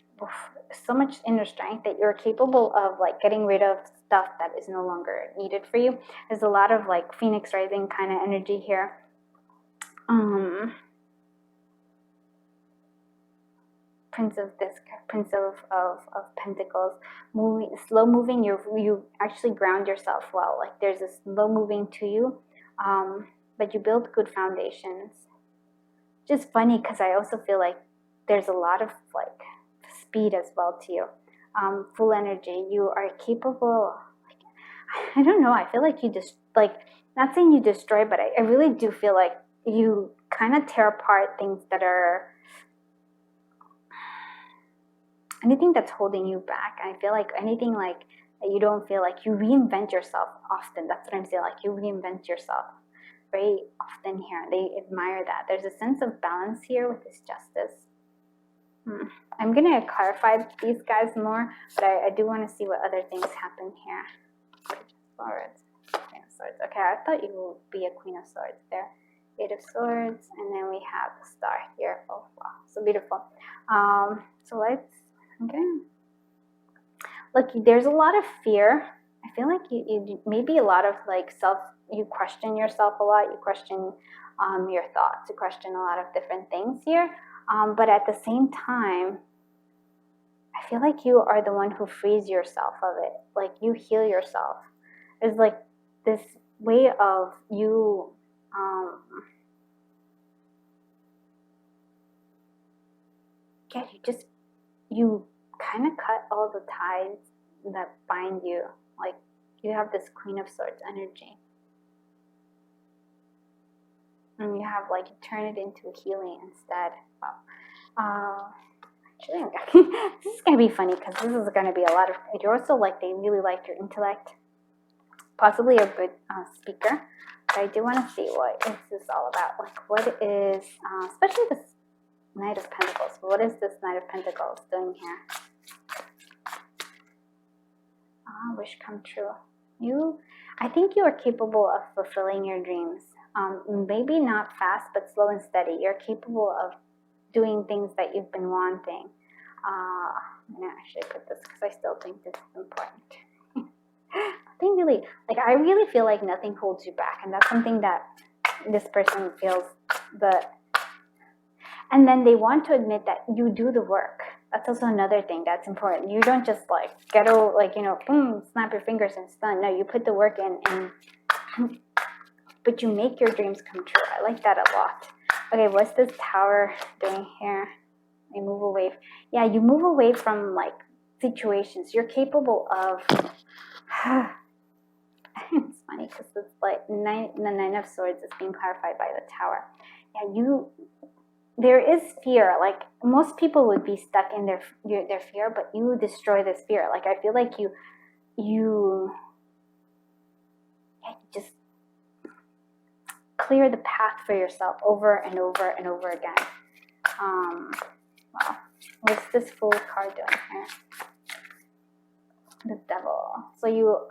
so much inner strength that you're capable of like getting rid of stuff that is no longer needed for you. There's a lot of like Phoenix Rising kind of energy here. Prince of Pentacles, slow moving. You actually ground yourself well. Like there's a slow moving to you, but you build good foundations. Just funny because I also feel like there's a lot of like speed as well to you. Full energy. You are capable. Like, I don't know. I feel like you just like, not saying you destroy, but I really do feel like you kind of tear apart things that are, anything that's holding you back. I feel like anything like that you don't feel like, you reinvent yourself often. That's what I'm saying. Like you reinvent yourself very often here. They admire that. There's a sense of balance here with this Justice. I'm going to clarify these guys more, but I do want to see what other things happen here. Swords. Queen of Swords. Okay, I thought you would be a Queen of Swords there. 8 of Swords, and then we have the Star here. Oh, wow. So beautiful. So let's, okay. Look, there's a lot of fear. I feel like you maybe a lot of like you question yourself a lot. You question your thoughts. You question a lot of different things here. But at the same time, I feel like you are the one who frees yourself of it. Like you heal yourself. There's like this way of you, yeah, you kind of cut all the ties that bind you. Like you have this Queen of Swords energy. And you have like, you turn it into healing instead. Wow. Actually, this is going to be funny because this is going to be a lot of, you're also like, they really like your intellect. Possibly a good speaker. But I do want to see what is this all about. Like, what is, especially this Knight of Pentacles. What is this Knight of Pentacles doing here? Wish come true. I think you are capable of fulfilling your dreams. Maybe not fast, but slow and steady. You're capable of doing things that you've been wanting. I'm gonna actually put this because I still think this is important. I really feel like nothing holds you back, and that's something that this person feels. And then they want to admit that you do the work. That's also another thing that's important. You don't just like boom, snap your fingers and it's done. No, you put the work in, but you make your dreams come true. I like that a lot. Okay, what's this Tower doing here? You move away. Yeah, you move away from like situations. You're capable of. It's funny because it's like the Nine of Swords is being clarified by the Tower. Yeah, there is fear. Like most people would be stuck in their fear, but you destroy this fear. Like I feel like you just clear the path for yourself over and over and over again. Wow, what's this Fool card doing here? The Devil. So you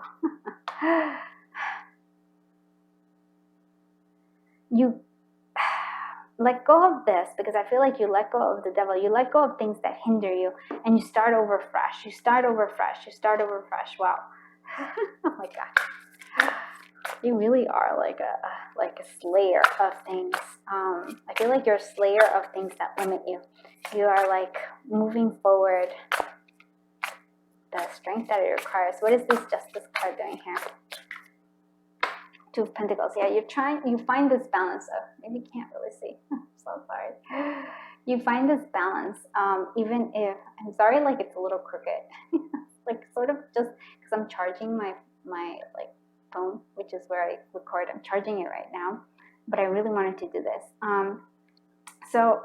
let go of this, because I feel like you let go of the Devil. You let go of things that hinder you, and you start over fresh. You start over fresh. You start over fresh. Wow. Oh my God. You really are like a slayer of things. I feel like you're a slayer of things that limit you. You are like moving forward. The strength that it requires. What is this Justice card doing here? Two of Pentacles. Yeah, you find this balance of, maybe you can't really see. I'm so sorry. You find this balance, even if, I'm sorry, like it's a little crooked. Like sort of just because I'm charging my like phone, which is where I record. I'm charging it right now, but I really wanted to do this. So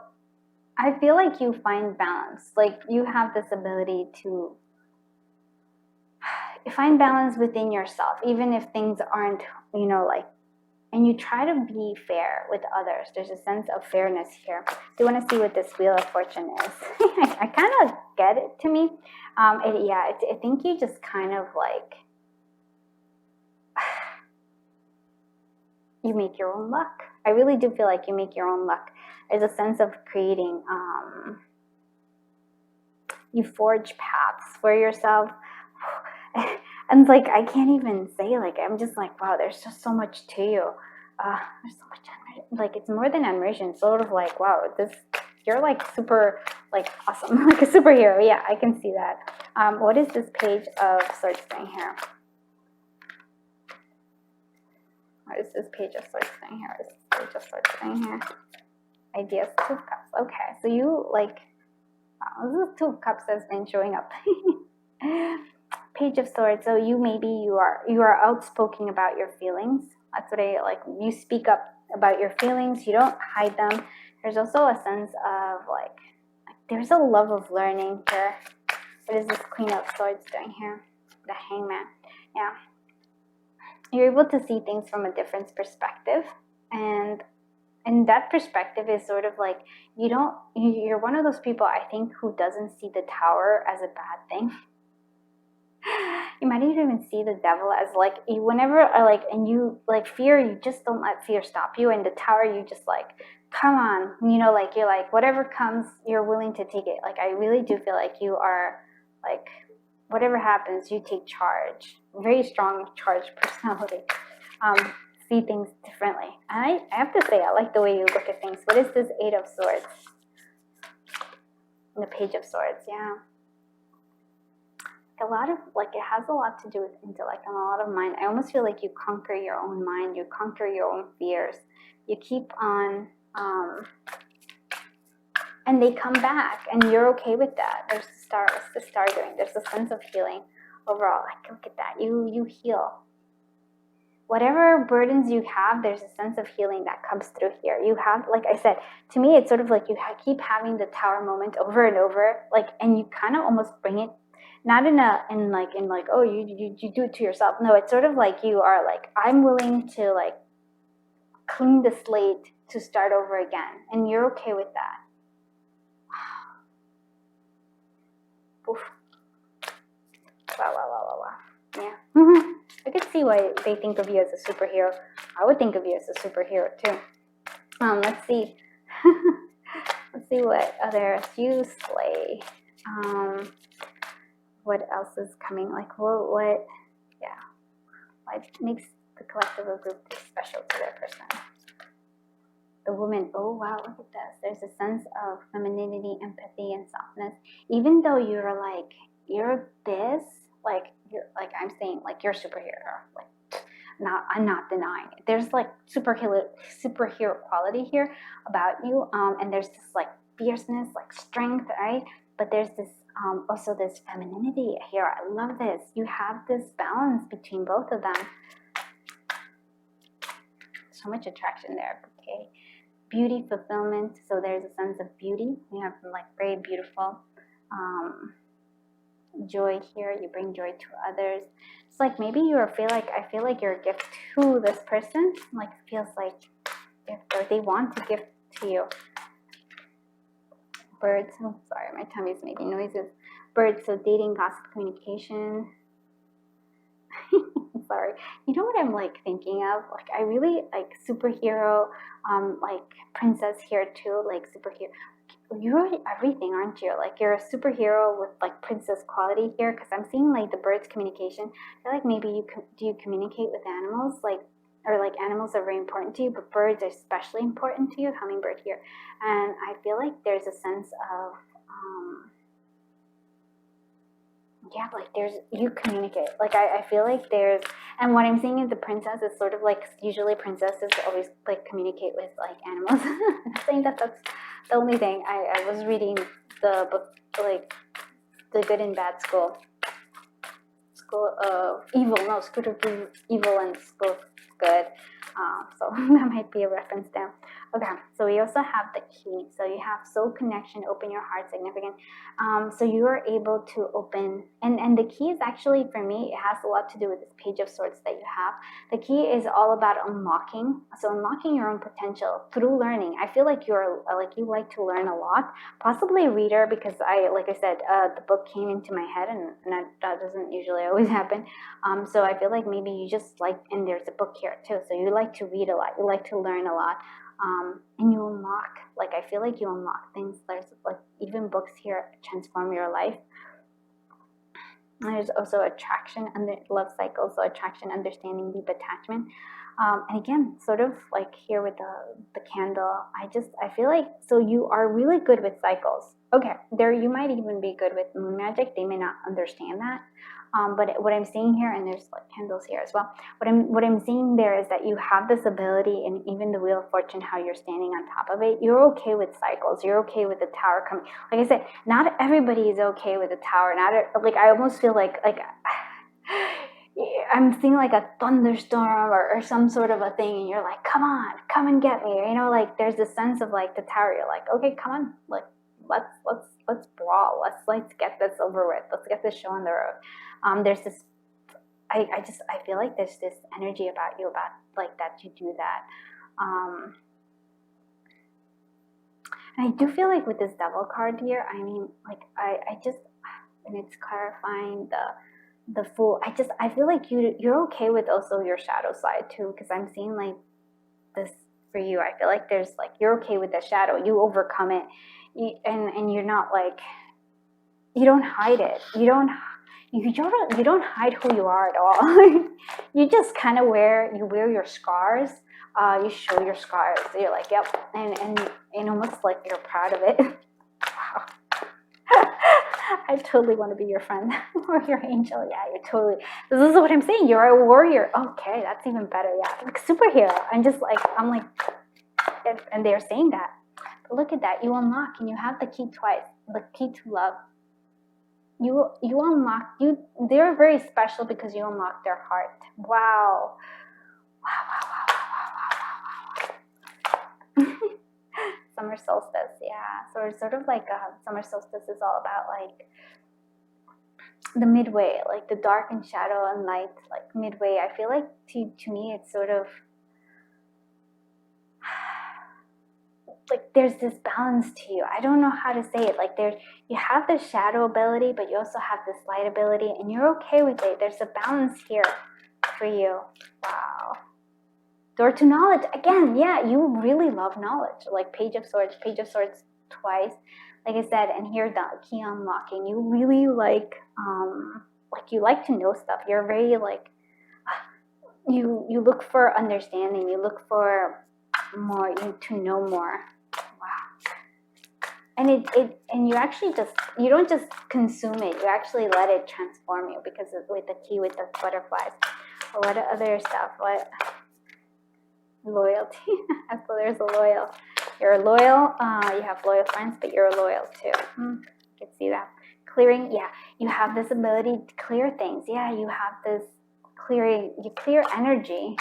I feel like you find balance. Like you have this ability to find balance within yourself, even if things aren't, and you try to be fair with others. There's a sense of fairness here. Do you want to see what this Wheel of Fortune is? I kind of get it to me. I think you just kind of like, you make your own luck. I really do feel like you make your own luck. There's a sense of creating, you forge paths for yourself. And like, I can't even say, like, I'm just like, wow, there's just so much to you. There's so much admiration. Like, it's more than admiration. It's sort of like, wow, you're like super, like, awesome. Like a superhero. Yeah, I can see that. What is this Page of Swords doing here? What is this Page of Swords doing here? What is this Page of Swords doing here? Ideas, Two of Cups. Okay, so you, like, wow, this is Two of Cups has been showing up. Page of Swords. So you are outspoken about your feelings. That's what I like. You speak up about your feelings. You don't hide them. There's also a sense of like there's a love of learning here. What is this Queen of Swords doing here? The Hangman. Yeah. You're able to see things from a different perspective, and that perspective is sort of like you're one of those people, I think, who doesn't see the Tower as a bad thing. You might even see the Devil as like, and you like fear, you just don't let fear stop you. And the Tower, you just like, come on, like you're like, whatever comes, you're willing to take it. Like, I really do feel like you are like, whatever happens, you take charge. Very strong charge personality. See things differently. And I have to say, I like the way you look at things. What is this Eight of Swords? And the Page of Swords, yeah. A lot of, like, it has a lot to do with intellect and a lot of mind. I almost feel like you conquer your own mind. You conquer your own fears. You keep on, and they come back, and you're okay with that. There's the Star. What's the Star doing? There's a sense of healing overall. Like, look at that. You heal. Whatever burdens you have, there's a sense of healing that comes through here. You have, like I said, to me, it's sort of like you keep having the Tower moment over and over, like, and you kind of almost bring it, not in like, oh, you do it to yourself. No, it's sort of like you are like, I'm willing to like clean the slate to start over again, and you're okay with that. Oof. Wow. Yeah. I could see why they think of you as a superhero. I would think of you as a superhero too. Let's see. Let's see what others you slay. What else is coming? Like what? Yeah. What makes the collective of group special to their person? The woman. Oh wow, look at this. There's a sense of femininity, empathy, and softness. Even though you're this, like you're like I'm saying, like you're a superhero. Like I'm not denying it. There's like superhero quality here about you. And there's this like fierceness, like strength, right? But there's this also this femininity here. I love this. You have this balance between both of them. So much attraction there. Okay. Beauty, fulfillment. So there's a sense of beauty. You have like very beautiful joy here. You bring joy to others. It's like maybe I feel like you're a gift to this person. Like it feels like or they want to give to you. Birds. Oh, sorry, my tummy's making noises. Birds. So dating, gossip, communication. Sorry. You know what I'm like thinking of? Like I really like superhero, like princess here too, like superhero. You're everything, aren't you? Like you're a superhero with like princess quality here, because I'm seeing like the birds communication. I feel like maybe do you communicate with animals, like, or like animals are very important to you, but birds are especially important to you. Hummingbird here, and I feel like there's a sense of yeah, like you communicate. Like I feel like and what I'm seeing is the princess is sort of like, usually princesses always like communicate with like animals. I'm saying that's the only thing. I was reading the book, like The Good and Bad School of Evil. No, School of Evil and School of Good. So that might be a reference there. Okay, so we also have the key. So you have soul connection, open your heart, significant. So you are able to open, and the key is actually, for me, it has a lot to do with this Page of Swords that you have. The key is all about unlocking. So unlocking your own potential through learning. I feel like you like to learn a lot. Possibly a reader, because like I said, the book came into my head, and that doesn't usually always happen. So I feel like maybe you just like, and there's a book here too. So you like to read a lot. You like to learn a lot. And you unlock, like I feel like you unlock things. There's like even books here transform your life. And there's also attraction and the love cycle. So attraction, understanding, deep attachment. And again, sort of like here with the candle, I feel like, so you are really good with cycles. Okay, you might even be good with moon magic. They may not understand that. But what I'm seeing here, and there's like candles here as well. What I'm seeing there is that you have this ability, and even the Wheel of Fortune, how you're standing on top of it, you're okay with cycles. You're okay with the tower coming. Like I said, not everybody is okay with the tower. Like I almost feel like I'm seeing like a thunderstorm or some sort of a thing, and you're like, come on, come and get me. You know, like there's this sense of like the tower. You're like, okay, come on, like let's brawl. Let's get this over with. Let's get this show on the road. There's this, I feel like there's this energy about you, about like that you do that. And I do feel like with this Devil card here, I mean, like I just, and it's clarifying the Fool. I feel like you're okay with also your shadow side too, because I'm seeing like this for you. I feel like there's like, you're okay with the shadow. You overcome it, and you're not like, you don't hide it. You don't hide who you are at all. You just kind of wear your scars. You show your scars. You're like, yep, and almost like you're proud of it. Wow. I totally want to be your friend or your angel. Yeah, you're totally. This is what I'm saying. You're a warrior. Okay, that's even better. Yeah, like superhero. I'm like, and they're saying that. But look at that. You unlock, and you have the key twice. The key to love. You unlock, they're very special because you unlock their heart. Wow. Summer solstice, yeah. So it's sort of like summer solstice is all about like the midway, like the dark and shadow and light, like midway. I feel like to me it's sort of, like there's this balance to you. I don't know how to say it. Like you have the shadow ability, but you also have this light ability, and you're okay with it. There's a balance here for you. Wow. Door to knowledge. Again, yeah, you really love knowledge. Like Page of Swords twice. Like I said, and here the key unlocking. You really like you like to know stuff. You're very like, you look for understanding. You look for more, to know more. Wow. And and you actually you don't just consume it. You actually let it transform you, because with the key, with the butterflies. What other stuff? What? Loyalty. So there's a loyal. You're loyal. You have loyal friends, but you're loyal too. You can see that. Clearing. Yeah, you have this ability to clear things. Yeah, you have this clearing. You clear energy.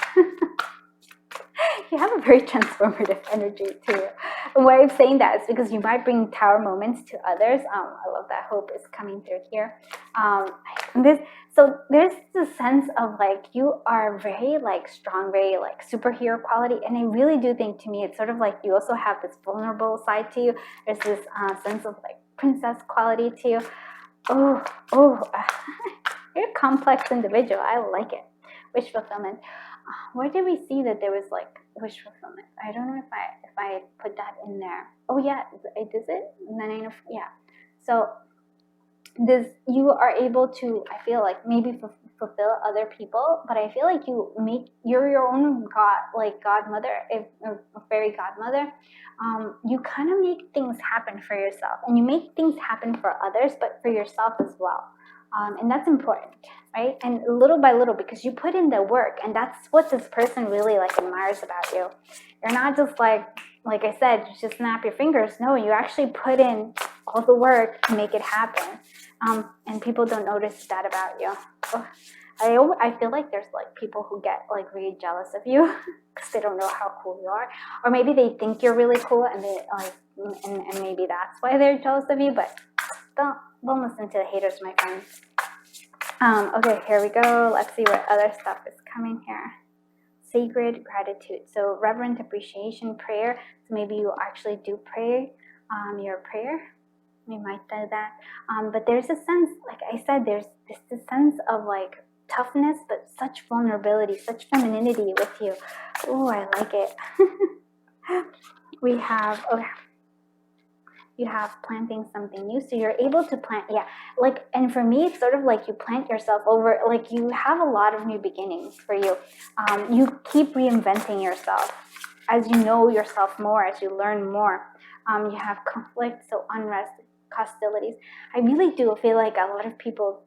You have a very transformative energy too. And why I'm saying that is because you might bring tower moments to others. I love that. Hope is coming through here. So there's this sense of like you are very like strong, very like superhero quality, and I really do think, to me, it's sort of like you also have this vulnerable side to you. There's this sense of like princess quality to you. You're a complex individual. I like it. Wish fulfillment. Where did we see that there was like wish fulfillment? I don't know if I put that in there. Oh yeah, does it? Yeah. So you are able to, I feel like, maybe fulfill other people, but I feel like you're your own godmother, or fairy godmother. You kind of make things happen for yourself, and you make things happen for others, but for yourself as well. And that's important, right? And little by little, because you put in the work, and that's what this person really like admires about you. You're not just like I said, you just snap your fingers. No, you actually put in all the work to make it happen. And people don't notice that about you. I feel like there's like people who get like really jealous of you because they don't know how cool you are, or maybe they think you're really cool, and they like, and maybe that's why they're jealous of you. But don't listen to the haters, my friends. Okay, here we go. Let's see what other stuff is coming here. Sacred gratitude. So reverent appreciation, prayer. So maybe you actually do pray your prayer. We might do that. But there's a sense, like I said, there's this sense of like toughness, but such vulnerability, such femininity with you. Oh, I like it. We have, you have planting something new, so you're able to plant, and for me, it's sort of like you plant yourself over, like you have a lot of new beginnings for you. You keep reinventing yourself as you know yourself more, as you learn more. You have conflict, so unrest, hostilities. I really do feel like a lot of people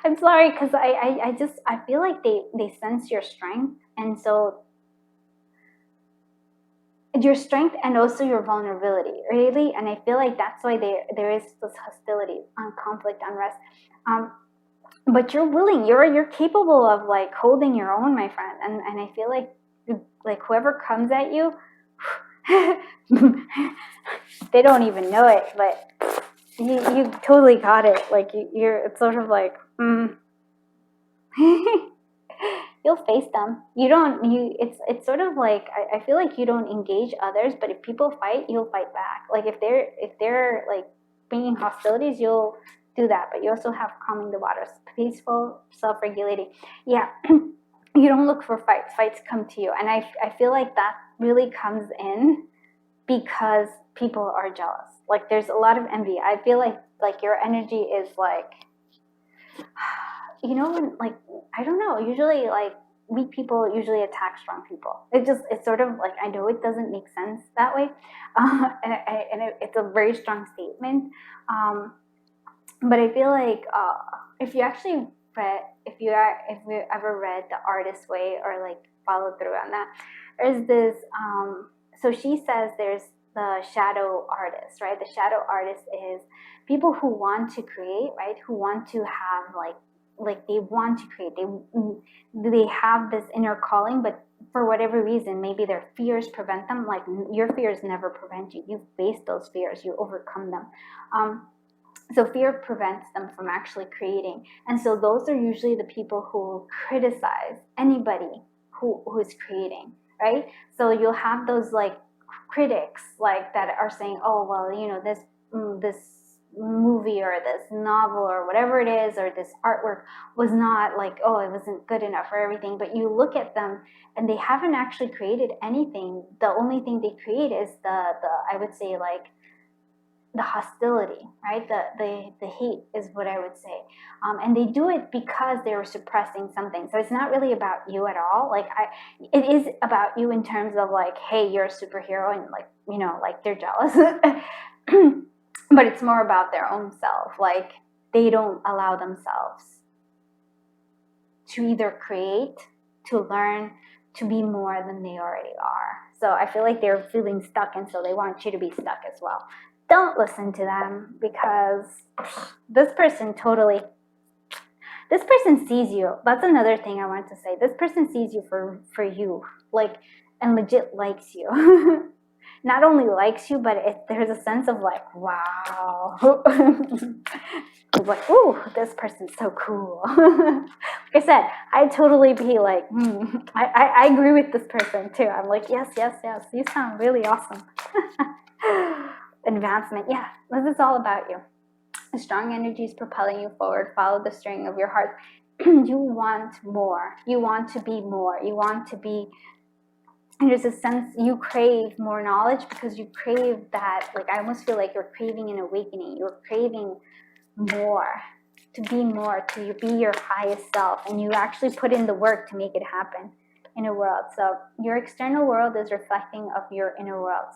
I'm sorry, because I feel like they sense your strength, and so your strength and also your vulnerability, really. And I feel like that's why there is this hostility, conflict, unrest. But you're willing, you're capable of like holding your own, my friend. And I feel like whoever comes at you, they don't even know it, but you totally got it. Like it's sort of like, you'll face them. It's sort of like, I feel like you don't engage others, but if people fight, you'll fight back. Like if they're like bringing hostilities, you'll do that. But you also have calming the waters, peaceful, self-regulating. Yeah. You don't look for fights. Fights come to you. And I feel like that really comes in because people are jealous. Like there's a lot of envy. I feel like your energy is like, when, like, I don't know, usually like weak people usually attack strong people. It's sort of like, I know it doesn't make sense that way. It's a very strong statement. But I feel like if you actually if you ever read The Artist's Way, or like followed through on that, there's this, so she says there's the shadow artist, right? The shadow artist is people who want to create, right? Who want to have like they want to create. They have this inner calling, but for whatever reason, maybe their fears prevent them. Like your fears never prevent you. You've faced those fears. You overcome them. So fear prevents them from actually creating. And so those are usually the people who criticize anybody who is creating, right? So you'll have those like critics like that are saying, oh well, you know, this movie or this novel or whatever it is, or this artwork was not like, oh, it wasn't good enough or everything, but you look at them and they haven't actually created anything. The only thing they create is the I would say, like, the hostility, right? The hate is what I would say. And they do it because they were suppressing something. So it's not really about you at all. Like, it is about you in terms of like, hey, you're a superhero, and like, you know, like they're jealous. But it's more about their own self. Like, they don't allow themselves to either create, to learn, to be more than they already are. So I feel like they're feeling stuck, and so they want you to be stuck as well. Don't listen to them, because this person sees you. That's another thing I want to say. This person sees you for you, like, and legit likes you. Not only likes you, but there's a sense of like, wow. It's like, ooh, this person's so cool. Like I said, I'd totally be like, I agree with this person too. I'm like, yes, you sound really awesome. Advancement, yeah, this is all about you. A strong energy is propelling you forward. Follow the string of your heart. You want more. You want to be more. You want to be, and there's a sense you crave more knowledge, because you crave that, like, I almost feel like you're craving an awakening. You're craving more, to be more, to be your highest self, and you actually put in the work to make it happen in a world. So your external world is reflecting of your inner world.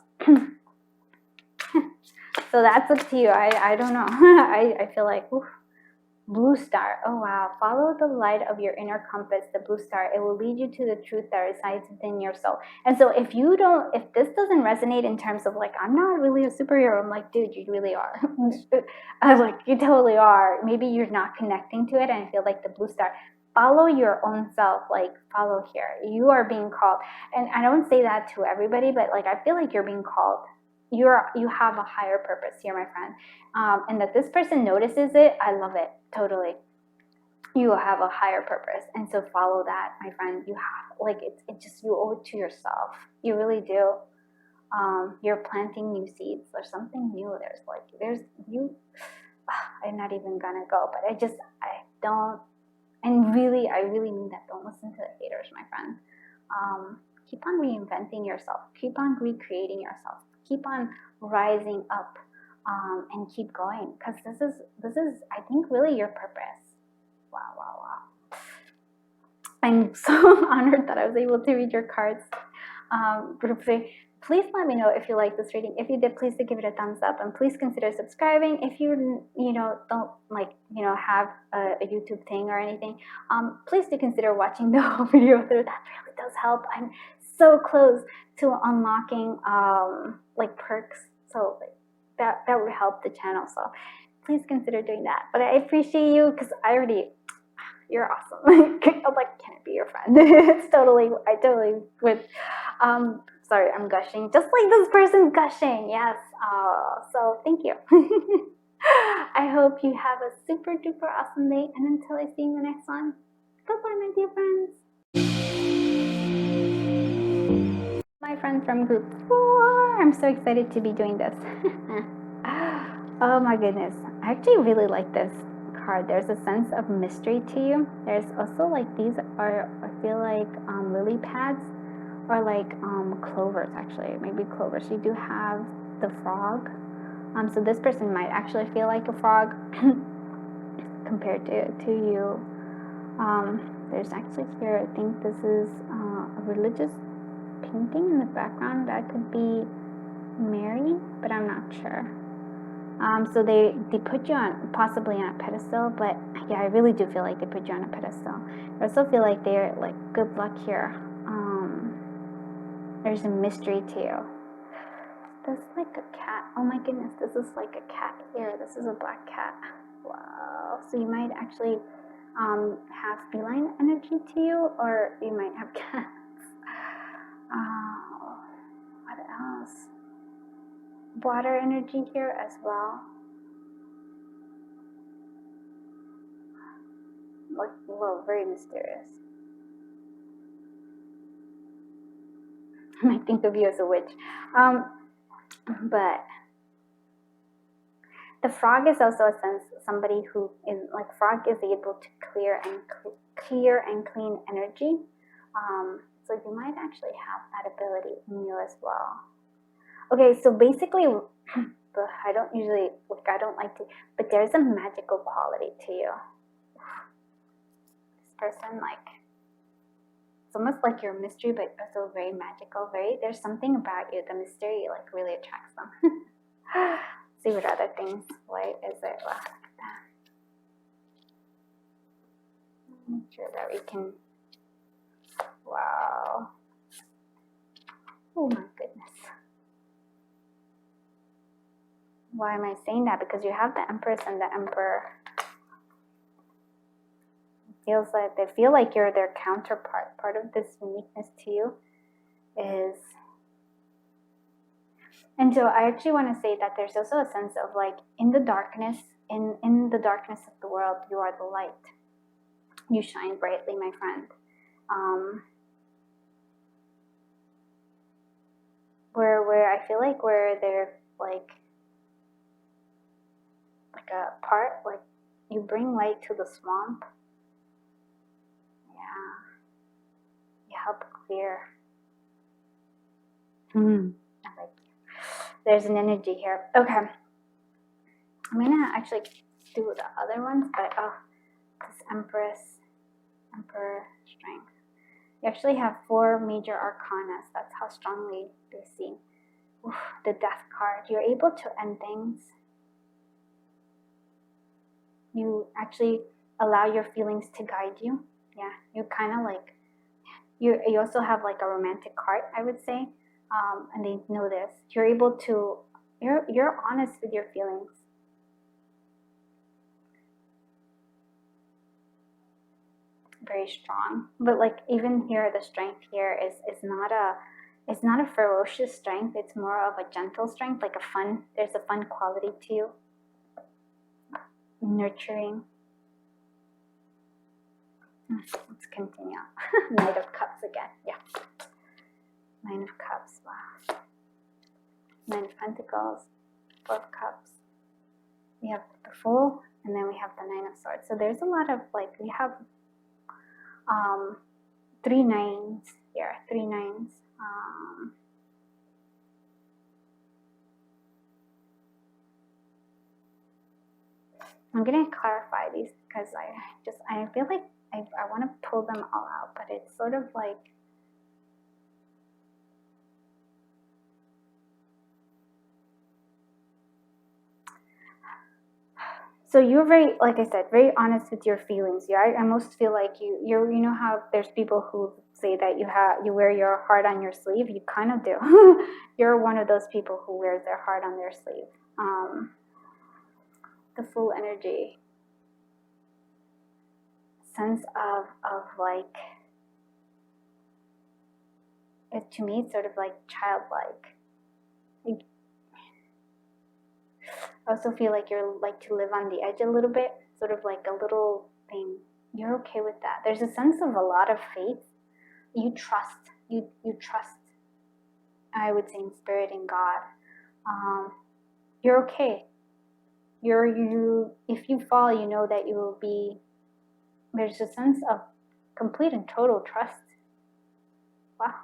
So that's up to you. I don't know. I feel like, oof. Blue star. Oh wow. Follow the light of your inner compass, the blue star. It will lead you to the truth that resides within your soul. And so if this doesn't resonate in terms of like, I'm not really a superhero, I'm like, dude, you really are. I was like, you totally are. Maybe you're not connecting to it, and I feel like the blue star. Follow your own self, like, follow here. You are being called. And I don't say that to everybody, but like, I feel like you're being called. You have a higher purpose here, my friend. And that this person notices it, I love it, totally. You have a higher purpose, and so follow that, my friend. You have, like, it's just, you owe it to yourself. You really do. You're planting new seeds. There's something new. I'm not even gonna go, but I don't, and really, I really mean that. Don't listen to the haters, my friend. Keep on reinventing yourself. Keep on recreating yourself. Keep on rising up, and keep going, because this is I think really your purpose. Wow. I'm so honored that I was able to read your cards briefly. Please let me know if you like this reading. If you did, please give it a thumbs up, and please consider subscribing. If you don't like have a YouTube thing or anything, please do consider watching the whole video through. That really does help. I'm so close to unlocking like perks, so that would help the channel. So please consider doing that. But I appreciate you, because you're awesome. I'm like, can I be your friend? I totally would. Sorry, I'm gushing, just like this person's gushing. Yes. So thank you. I hope you have a super duper awesome day, and until I see you in the next one, goodbye, my dear friends. My friend from group 4, I'm so excited to be doing this. Oh my goodness, I actually really like this card. There's a sense of mystery to you. There's also like, these are, I feel like, lily pads, or like clovers, actually, maybe clovers. You do have the frog. So this person might actually feel like a frog compared to you. There's actually here, I think this is a religious painting in the background. That could be Mary, but I'm not sure. So they put you on, possibly on a pedestal, but yeah, I really do feel like they put you on a pedestal. I also feel like they're like, good luck here. There's a mystery to you. This is like a cat. Oh my goodness, this is like a cat here. This is a black cat. Wow. So you might actually have feline energy to you, or you might have cats. What else? Water energy here as well. Like, well, very mysterious. might think of you as a witch. But the frog is also a sense somebody who is like, frog is able to clear and clean energy. So you might actually have that ability in you as well. Okay, so basically, I don't usually, like, I don't like to, but there's a magical quality to you. This person, like, it's almost like you're a mystery, but also very magical. There's something about you, the mystery, like, really attracts them. See what other things, what is it? Wow, look at that. Make sure that we can, wow. Oh my goodness. Why am I saying that? Because you have the Empress and the Emperor. It feels like they feel like you're their counterpart. Part of this uniqueness to you is, and so I actually want to say that there's also a sense of like, in the darkness, in the darkness of the world, you are the light. You shine brightly, my friend. Where I feel like where they're like a part, like you bring light to the swamp. Yeah. You help clear. I like you. There's an energy here. Okay. I'm gonna actually do the other ones, but this Empress, Emperor, Strength. You actually have 4 major arcanas. That's how strongly they see. Oof, the Death card. You're able to end things. You actually allow your feelings to guide you. Yeah, you kind of like, you also have like a romantic heart, I would say, and they know this. You're able to, you're honest with your feelings. Very strong, but like even here, the strength here is not a, it's not a ferocious strength. It's more of a gentle strength, like a fun. There's a fun quality to you. Nurturing. Let's continue. Knight of Cups again. Yeah. Nine of Cups. Wow. 9 of Pentacles. 4 of Cups. We have the Fool, and then we have the 9 of Swords. So there's a lot of like, we have 3 nines here. 3 nines. I'm gonna clarify these because I feel like I want to pull them all out, but it's sort of like, so you're very, like I said, very honest with your feelings. Yeah, I almost feel like you know how there's people who say that you wear your heart on your sleeve. You kind of do. You're one of those people who wears their heart on their sleeve. The Full energy. Sense of like, it, to me, it's sort of like childlike. I also feel like you're like to live on the edge a little bit, sort of like a little thing. You're okay with that. There's a sense of a lot of faith. You trust. You trust. I would say in spirit and God. You're okay. If you fall, you know that you will be. There's a sense of complete and total trust. Wow.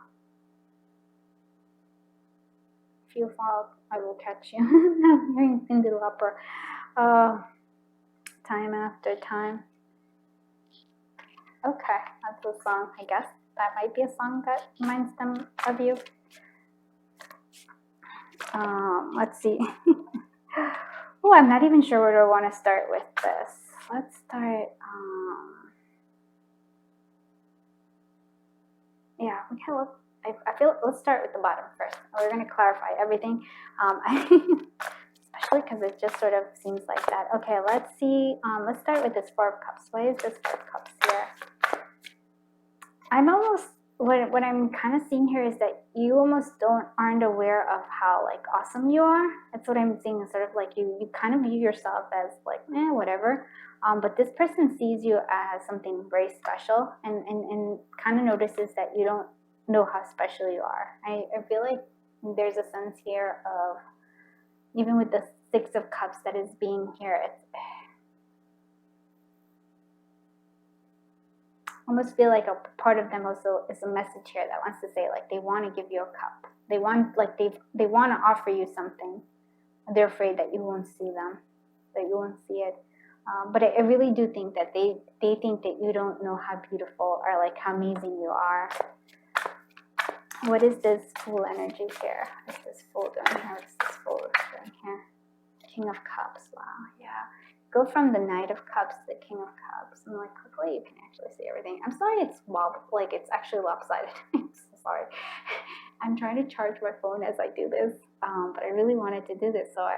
If you fall, I will catch you. I'm hearing Cyndi Lauper. Time after time. Okay, that's a song, I guess. That might be a song that reminds them of you. Let's see. Oh, I'm not even sure where I want to start with this. Let's start. Yeah, we can look. I feel. Let's start with the bottom first. We're going to clarify everything, especially because it just sort of seems like that. Okay, let's see. Let's start with this 4 of Cups. Why is this 4 of Cups here? I'm almost, what I'm kind of seeing here is that you almost aren't aware of how like awesome you are. That's what I'm seeing. Is sort of like you kind of view yourself as like whatever. But this person sees you as something very special and kind of notices that you don't know how special you are. I feel like there's a sense here of, even with the Six of Cups that is being here, it's almost feel like a part of them also is a message here that wants to say, like, they want to give you a cup. They want, like, they want to offer you something. They're afraid that you won't see them, that you won't see it. But I really do think that they think that you don't know how beautiful or like how amazing you are. What is this Fool energy here? What is this Fool doing here? What is this Fool doing here? King of Cups. Wow, yeah. Go from the Knight of Cups to the King of Cups. And like, hopefully you can actually see everything. I'm sorry it's like it's actually lopsided. I'm so sorry. I'm trying to charge my phone as I do this, but I really wanted to do this. So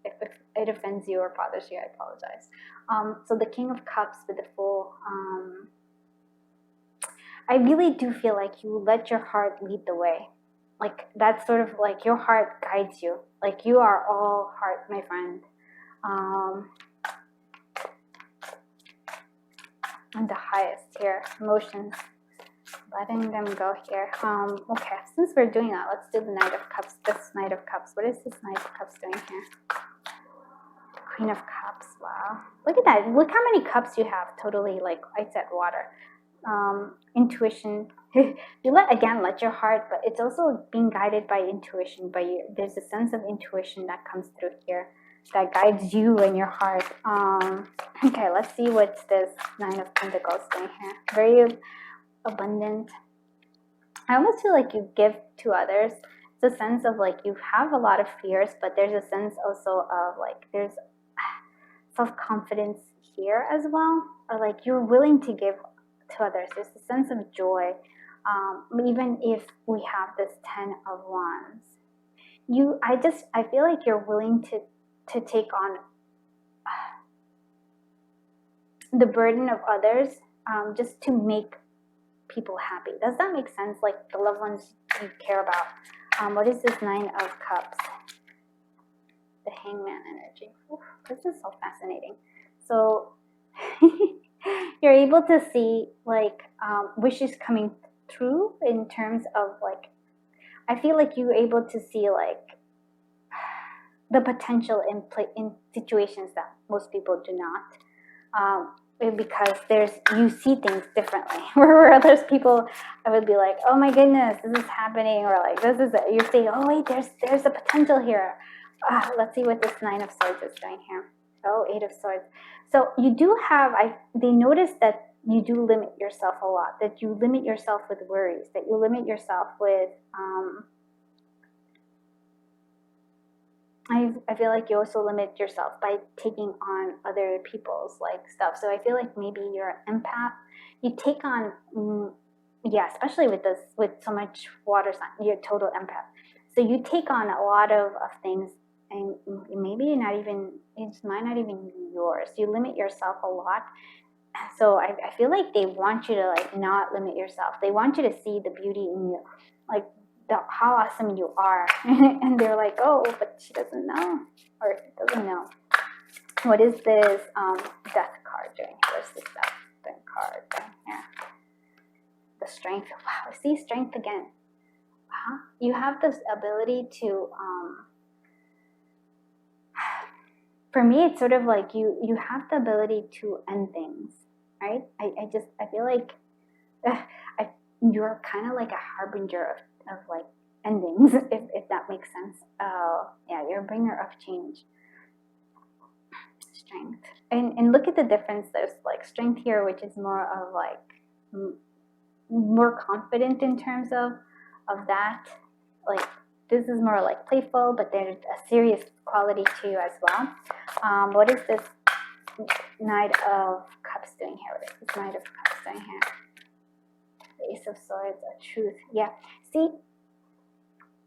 if it offends you or bothers you, I apologize. So the King of Cups with the Fool. I really do feel like you let your heart lead the way. Like, that's sort of like your heart guides you. Like, you are all heart, my friend. And the highest here, emotions, letting them go here. Okay, since we're doing that, let's do the Knight of Cups. This Knight of Cups. What is this Knight of Cups doing here? Queen of Cups. Wow, look at that. Look how many cups you have. Totally, like I said, water. Intuition. You let your heart, but it's also being guided by intuition. There's a sense of intuition that comes through here that guides you and your heart. Okay, let's see what's this Nine of Pentacles doing here. Very abundant. I almost feel like you give to others. It's a sense of like you have a lot of fears, but there's a sense also of like there's self-confidence here as well, or like you're willing to give to others. There's a sense of joy, even if we have this 10 of Wands. I feel like you're willing to take on the burden of others, just to make people happy. Does that make sense? Like the loved ones you care about. What is this Nine of Cups? The Hangman energy. Oof, this is so fascinating. So you're able to see like wishes coming through in terms of like, I feel like you're able to see like the potential in situations that most people do not, because you see things differently. Where others people, I would be like, oh my goodness, this is happening, or like this is it. You're saying, oh wait, there's a potential here. Let's see what this Nine of Swords is doing here. Oh, Eight of Swords. So you do have, they notice that you do limit yourself a lot, that you limit yourself with worries, that you limit yourself with, I feel like you also limit yourself by taking on other people's like stuff. So I feel like maybe you're an empath. You take on, yeah, especially with so much water sign, you're a total empath. So you take on a lot of things, and maybe it might not even be yours. You limit yourself a lot. So I feel like they want you to like not limit yourself. They want you to see the beauty in you, like how awesome you are. And they're like, oh, but she doesn't know, or doesn't know. What is this Death card doing? Where's this Death card doing here? The Strength. Wow, I see Strength again. Wow, you have this ability to for me, it's sort of like you have the ability to end things, right? I feel like you're kind of like a harbinger of like endings, if that makes sense. Yeah, you're a bringer of change. Strength. And look at the difference. There's like Strength here, which is more of like more confident in terms of that. Like this is more like playful, but there's a serious quality too as well. What is this Knight of Cups doing here? What is this Knight of Cups doing here? The Ace of Swords, a truth. Yeah. See,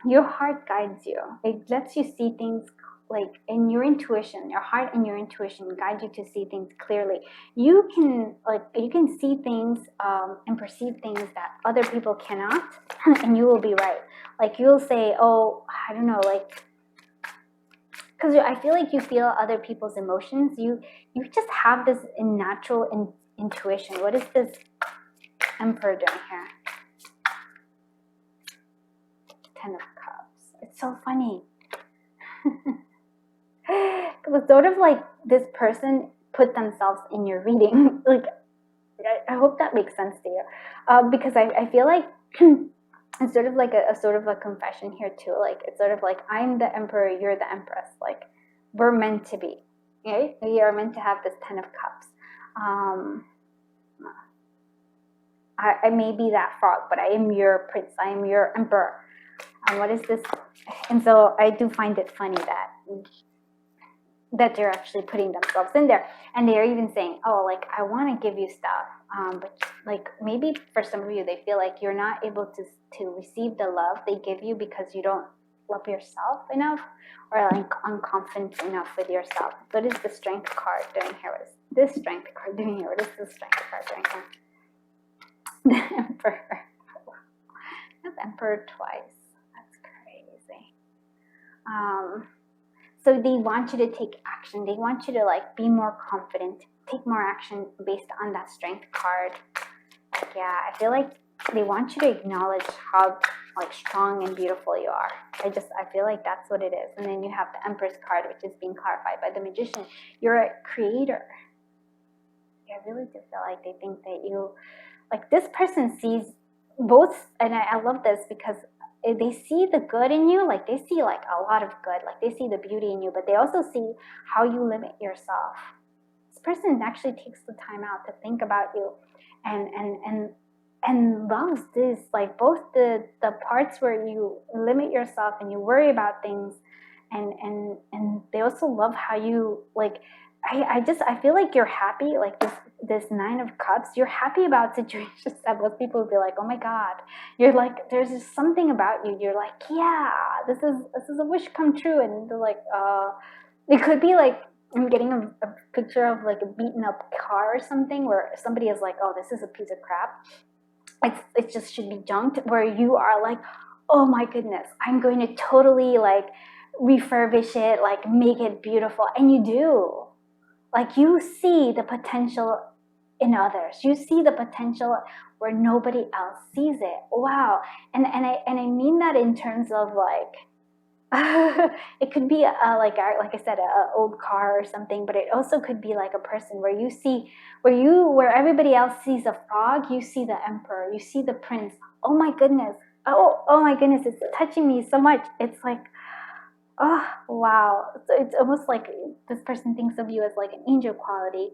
your heart guides you. It lets you see things like in your intuition. Your heart and your intuition guide you to see things clearly. You can see things and perceive things that other people cannot, and you will be right. Like you'll say, oh, I don't know, like, because I feel like you feel other people's emotions. You just have this natural intuition. What is this Emperor doing here? Ten of Cups. It's so funny. It's sort of like this person put themselves in your reading. Like, I hope that makes sense to you. Because I feel like it's sort of like a sort of a confession here too. Like, it's sort of like, I'm the emperor, you're the empress. Like, we're meant to be, right? We are meant to have this Ten of Cups. I may be that frog, but I am your prince. I am your emperor. What is this? And so I do find it funny that they're actually putting themselves in there, and they're even saying, oh, like, I want to give you stuff, but like, maybe for some of you, they feel like you're not able to receive the love they give you because you don't love yourself enough, or like unconfident enough with yourself. What is the Strength card doing here? What is this Strength card doing here? What is the Strength card doing here? The Emperor. That's Emperor twice. That's crazy. So they want you to take action. They want you to like be more confident, take more action based on that Strength card. Like, yeah, I feel like they want you to acknowledge how like strong and beautiful you are. I feel like that's what it is. And then you have the Empress card, which is being clarified by the Magician. You're a creator. I really do feel like they think that you, like, this person sees both, and I love this because they see the good in you, like they see like a lot of good, like they see the beauty in you, but they also see how you limit yourself. This person actually takes the time out to think about you and loves this, like both the parts where you limit yourself and you worry about things, and they also love how you like, I feel like you're happy, like this Nine of Cups, you're happy about situations that most people would be like, oh my God. You're like, there's just something about you. You're like, yeah, this is a wish come true. And they're like, it could be like, I'm getting a picture of like a beaten up car or something where somebody is like, oh, this is a piece of crap. It just should be junked, where you are like, oh my goodness, I'm going to totally like refurbish it, like make it beautiful. And you do. Like, you see the potential in others. You see the potential where nobody else sees it. Wow. And I mean that in terms of like, it could be like I said, an old car or something, but it also could be like a person where you see, where everybody else sees a frog, you see the emperor, you see the prince. Oh my goodness. Oh my goodness, it's touching me so much. It's like, oh, wow. So it's almost like this person thinks of you as like an angel quality.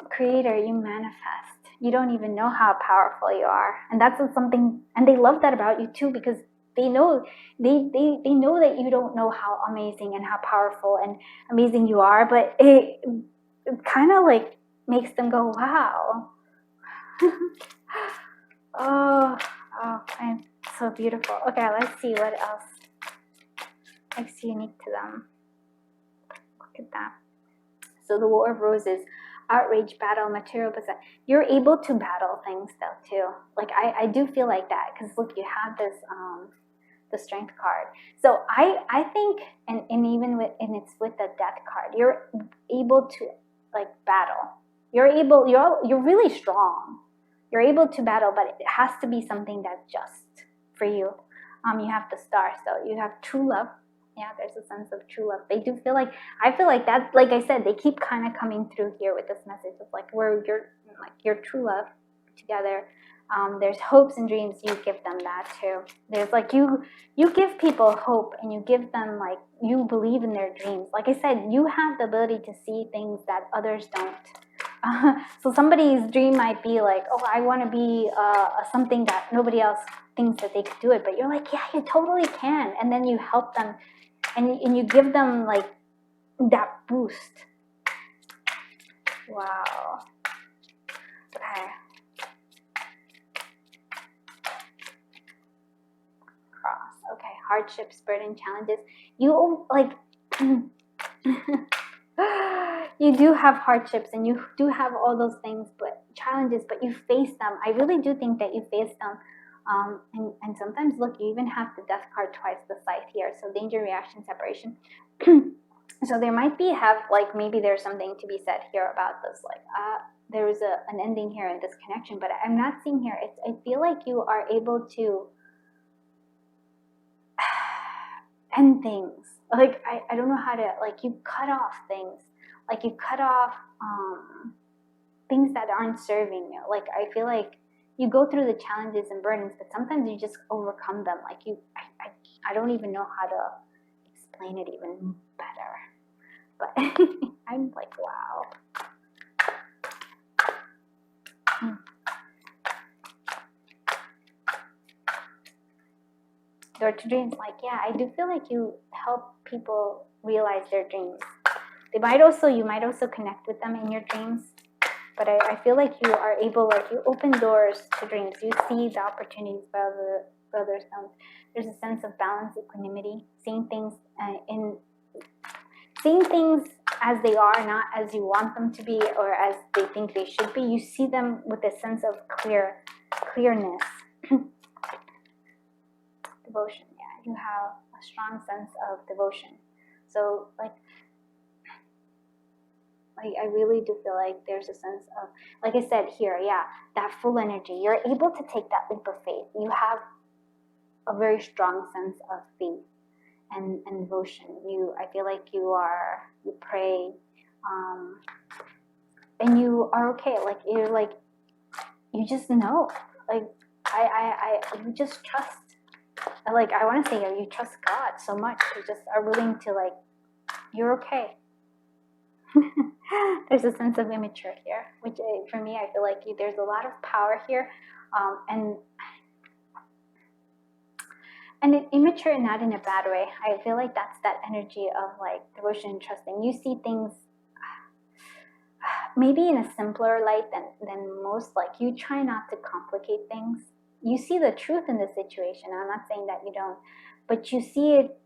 Creator, you manifest. You don't even know how powerful you are. And that's something, and they love that about you too, because they know they know that you don't know how amazing and how powerful and amazing you are, but it kind of like makes them go, wow. oh, I'm so beautiful. Okay, let's see what else is unique to them. Look at that. So the War of Roses, outrage, battle, material possession. You're able to battle things though too. Like I do feel like that, because look, you have this the Strength card. So I think, and even it's with the Death card, you're able to like battle. You're really strong. You're able to battle, but it has to be something that's just for you. You have the Star, so you have true love. Yeah, there's a sense of true love. They do feel like, I feel like that, like I said, they keep kind of coming through here with this message of like, where you're like your true love together. There's hopes and dreams. You give them that too. There's like, you give people hope, and you give them like, you believe in their dreams. Like I said, you have the ability to see things that others don't. So somebody's dream might be like, oh, I want to be something that nobody else thinks that they could do it, but you're like, yeah, you totally can. And then you help them, and you give them like that boost. Wow. Okay. Cross. Okay. Hardships, burden, challenges. You like you do have hardships, and you do have all those things, but challenges, but you face them. I really do think that you face them. And sometimes, look, you even have the Death card twice, the Scythe here. So danger, reaction, separation. So there might be like, maybe there's something to be said here about this, like there is an ending here in this connection, but I'm not seeing here. I feel like you are able to end things. Like, I don't know how to, like, you cut off things. Like, you cut off things that aren't serving you. Like, I feel like you go through the challenges and burdens, but sometimes you just overcome them. Like, I don't even know how to explain it even better. But I'm like, wow. Door to dreams, like, yeah, I do feel like you help people realize their dreams. You might also connect with them in your dreams, but I feel like you are able, like, you open doors to dreams. You see the opportunities for others. There's a sense of balance, equanimity, seeing things as they are, not as you want them to be or as they think they should be. You see them with a sense of clearness. Devotion, yeah, you have a strong sense of devotion. So, like I really do feel like there's a sense of, like I said here, yeah, that full energy. You're able to take that leap of faith. You have a very strong sense of faith and devotion. I feel like you pray, and you are okay. Like, you just know, like, you just trust. Like, I want to say, you trust God so much. You just are willing to, like, you're okay. There's a sense of immature here, which for me, I feel like there's a lot of power here, and immature, not in a bad way. I feel like that's that energy of, like, devotion and trusting. You see things maybe in a simpler light than most. Like, you try not to complicate things. You see the truth in the situation. I'm not saying that you don't, but you see it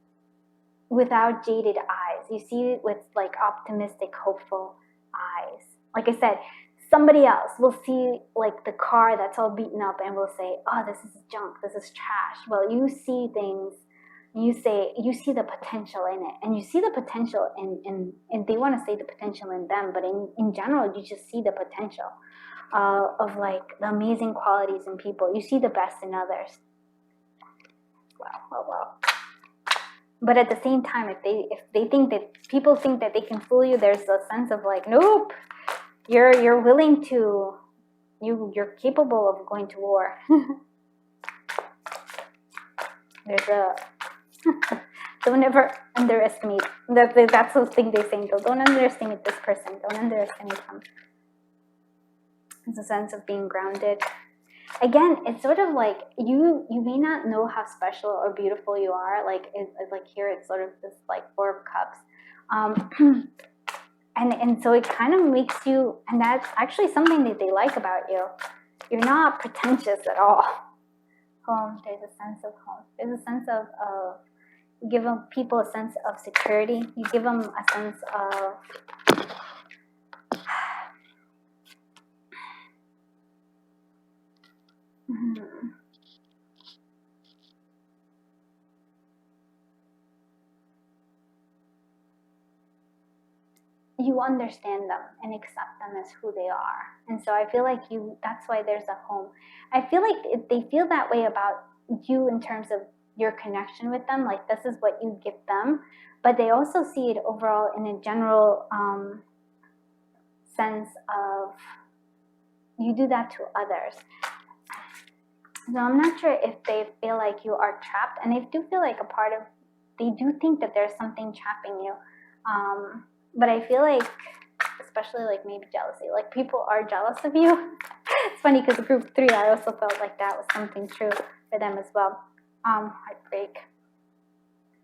without jaded eyes. You see it with, like, optimistic, hopeful eyes. Like I said, somebody else will see, like, the car that's all beaten up and will say, oh, this is junk, this is trash. Well, you see things, you see the potential in it, and you see the potential in they want to say the potential in them, but in general, you just see the potential of, like, the amazing qualities in people. You see the best in others. Wow. But at the same time, if they think that people think that they can fool you, there's a sense of, like, nope, you're willing to, you're capable of going to war. There's a don't ever underestimate. That's the thing they're saying. Don't underestimate this person. Don't underestimate them. It's a sense of being grounded. Again, it's sort of like you may not know how special or beautiful you are. Like here, it's sort of this, like, Four of Cups, and so it kind of makes you, and that's actually something that they like about you. You're not pretentious at all. Home. There's a sense of home. There's a sense of you give people a sense of security. You give them a sense of you understand them and accept them as who they are. And so I feel like that's why there's a home. I feel like they feel that way about you in terms of your connection with them. Like, this is what you give them, but they also see it overall in a general sense of you do that to others. So I'm not sure if they feel like you are trapped, and they do feel like they do think that there's something trapping you. But I feel like, especially, like, maybe jealousy, like, people are jealous of you. It's funny because group 3, I also felt like that was something true for them as well. Heartbreak.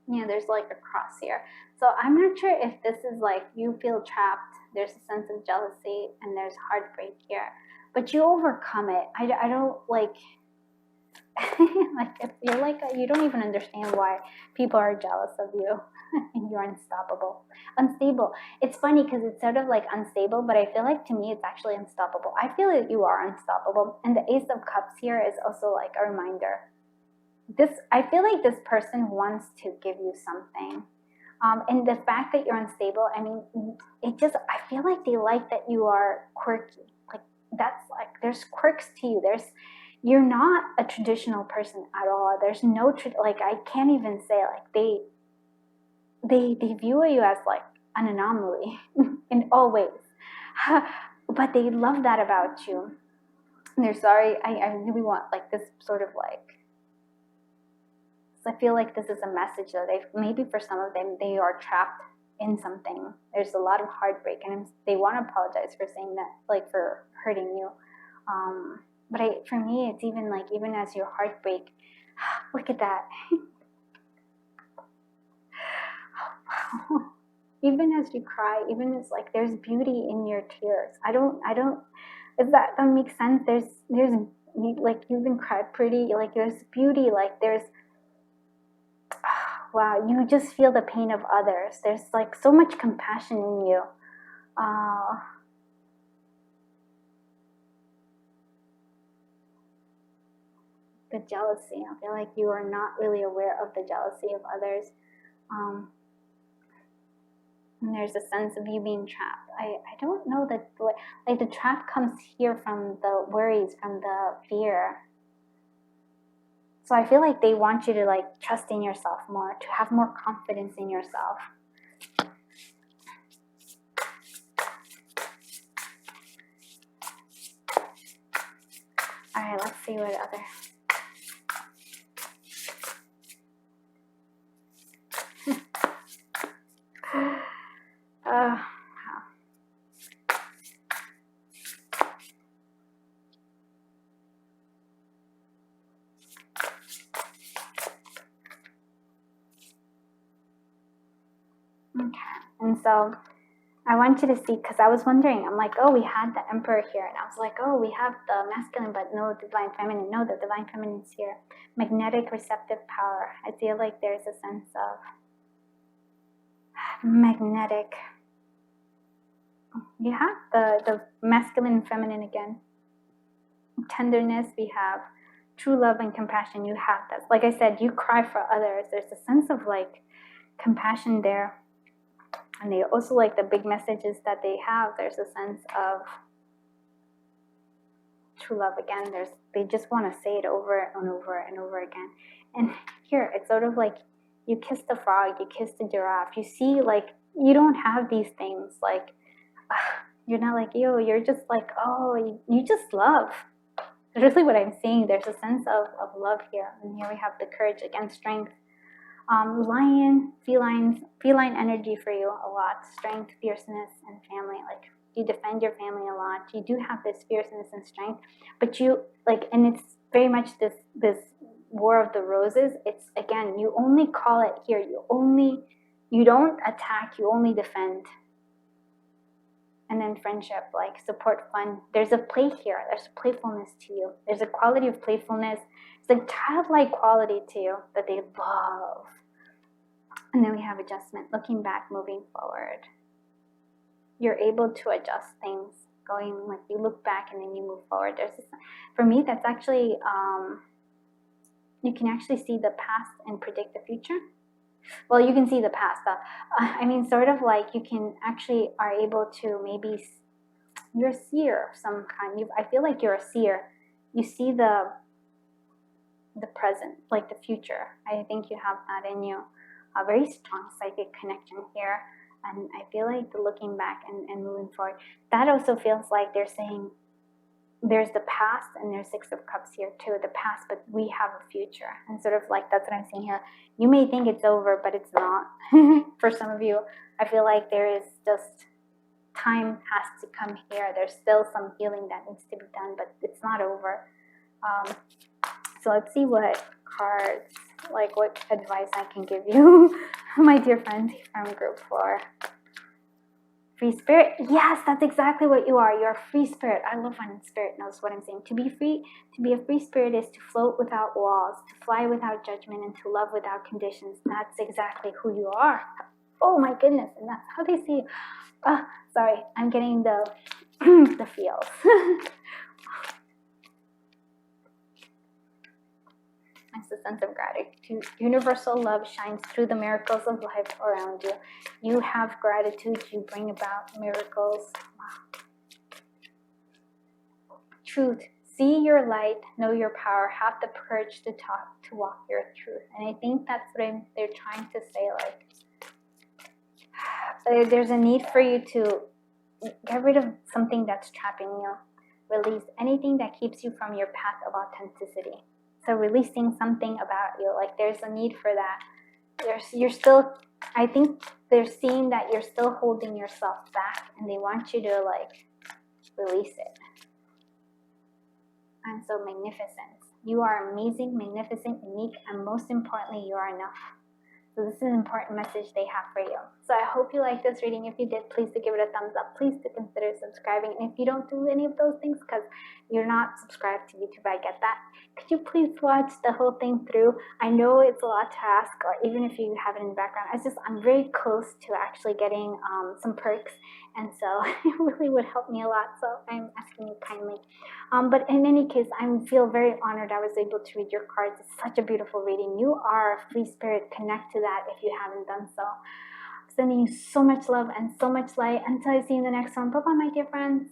Yeah, there's, like, a cross here. So I'm not sure if this is, like, you feel trapped, there's a sense of jealousy, and there's heartbreak here. But you overcome it. I don't, like, like, if you're like, you don't even understand why people are jealous of you. And you're unstable. It's funny because it's sort of like unstable, but I feel like, to me, it's actually unstoppable. I feel that you are unstoppable. And the Ace of Cups here is also, like, a reminder. I feel like this person wants to give you something. And the fact that you're unstable, I mean, I feel like they like that you are quirky. Like, that's, like, there's quirks to you. You're not a traditional person at all. There's no, like, I can't even say, like, they view you as like an anomaly in all ways. But they love that about you. And they're sorry. I really want like this sort of like, I feel like this is a message that maybe for some of them, they are trapped in something. There's a lot of heartbreak, and they want to apologize for saying that, like for hurting you. But for me, it's even like, even as your heartbreak, look at that. Even as you cry, even as like there's beauty in your tears. I don't, if that makes sense. There's like, you can cry pretty, like there's beauty, like there's, wow, you just feel the pain of others. There's like so much compassion in you. The jealousy, I feel like you are not really aware of the jealousy of others. And there's a sense of you being trapped. I don't know that, like the trap comes here from the worries, from the fear. So I feel like they want you to like trust in yourself more, to have more confidence in yourself. All right, let's see what other. Wow. Okay, and so I want you to see, because I was wondering, I'm like, oh, we had the Emperor here, and I was like, oh, we have the masculine, but no divine feminine. No, the divine feminine is here. Magnetic receptive power. I feel like there's a sense of magnetic. You have the masculine and feminine again. Tenderness, we have true love and compassion. You have that. Like I said, you cry for others. There's a sense of like compassion there. And they also like the big messages that they have. There's a sense of true love again. They just want to say it over and over and over again. And here, it's sort of like you kiss the frog, you kiss the giraffe. You see, like, you don't have these things. Like, you're not like, yo, you're just like, oh, you just love. Really what I'm seeing, there's a sense of love here. And here we have the courage against strength. Lion, feline energy for you a lot. Strength, fierceness, and family. Like, you defend your family a lot. You do have this fierceness and strength, but you like, and it's very much this war of the roses. It's again, you only call it here. You don't attack. You only defend. And then friendship, like support, fun. There's a play here. There's a playfulness to you. There's a quality of playfulness. It's like childlike quality to you that they love. And then we have adjustment, looking back, moving forward. You're able to adjust things, going like you look back and then you move forward. There's this, for me, that's actually, you can actually see the past and predict the future. Well, you can see the past. I mean, sort of like you can actually are able to maybe, you're a seer of some kind. I feel like you're a seer. You see the present, like the future. I think you have that in you. A very strong psychic connection here. And I feel like the looking back and moving forward, that also feels like they're saying there's the past and there's Six of Cups here too, the past, but we have a future. And sort of like, that's what I'm seeing here. You may think it's over, but it's not. For some of you, I feel like there is just time has to come here. There's still some healing that needs to be done, but it's not over. So let's see what cards, like what advice I can give you, my dear friends from group 4. Free spirit. Yes, that's exactly what you are. You're a free spirit. I love when spirit knows what I'm saying. To be free, to be a free spirit is to float without walls, to fly without judgment, and to love without conditions. That's exactly who you are. Oh my goodness, and that's how they see you. Sorry, I'm getting the the feels. It's a sense of gratitude. Universal love shines through the miracles of life around you. You have gratitude. You bring about miracles. Wow. Truth. See your light. Know your power. Have the courage to talk, to walk your truth. And I think that's what they're trying to say. Like, There's a need for you to get rid of something that's trapping you. Release anything that keeps you from your path of authenticity. So releasing something about you, like there's a need for that. You're still, I think they're seeing that you're still holding yourself back, and they want you to like release it. And so magnificence. You are amazing, magnificent, unique, and most importantly, you are enough. So this is an important message they have for you. So I hope you liked this reading. If you did, please do give it a thumbs up. Please do consider subscribing. And if you don't do any of those things because you're not subscribed to YouTube, I get that. Could you please watch the whole thing through? I know it's a lot to ask, or even if you have it in the background. I'm very close to actually getting some perks. And so it really would help me a lot. So I'm asking you kindly. But in any case, I feel very honored I was able to read your cards. It's such a beautiful reading. You are a free spirit. Connect to that if you haven't done so. Sending you so much love and so much light. Until I see you in the next one. Bye-bye, my dear friends.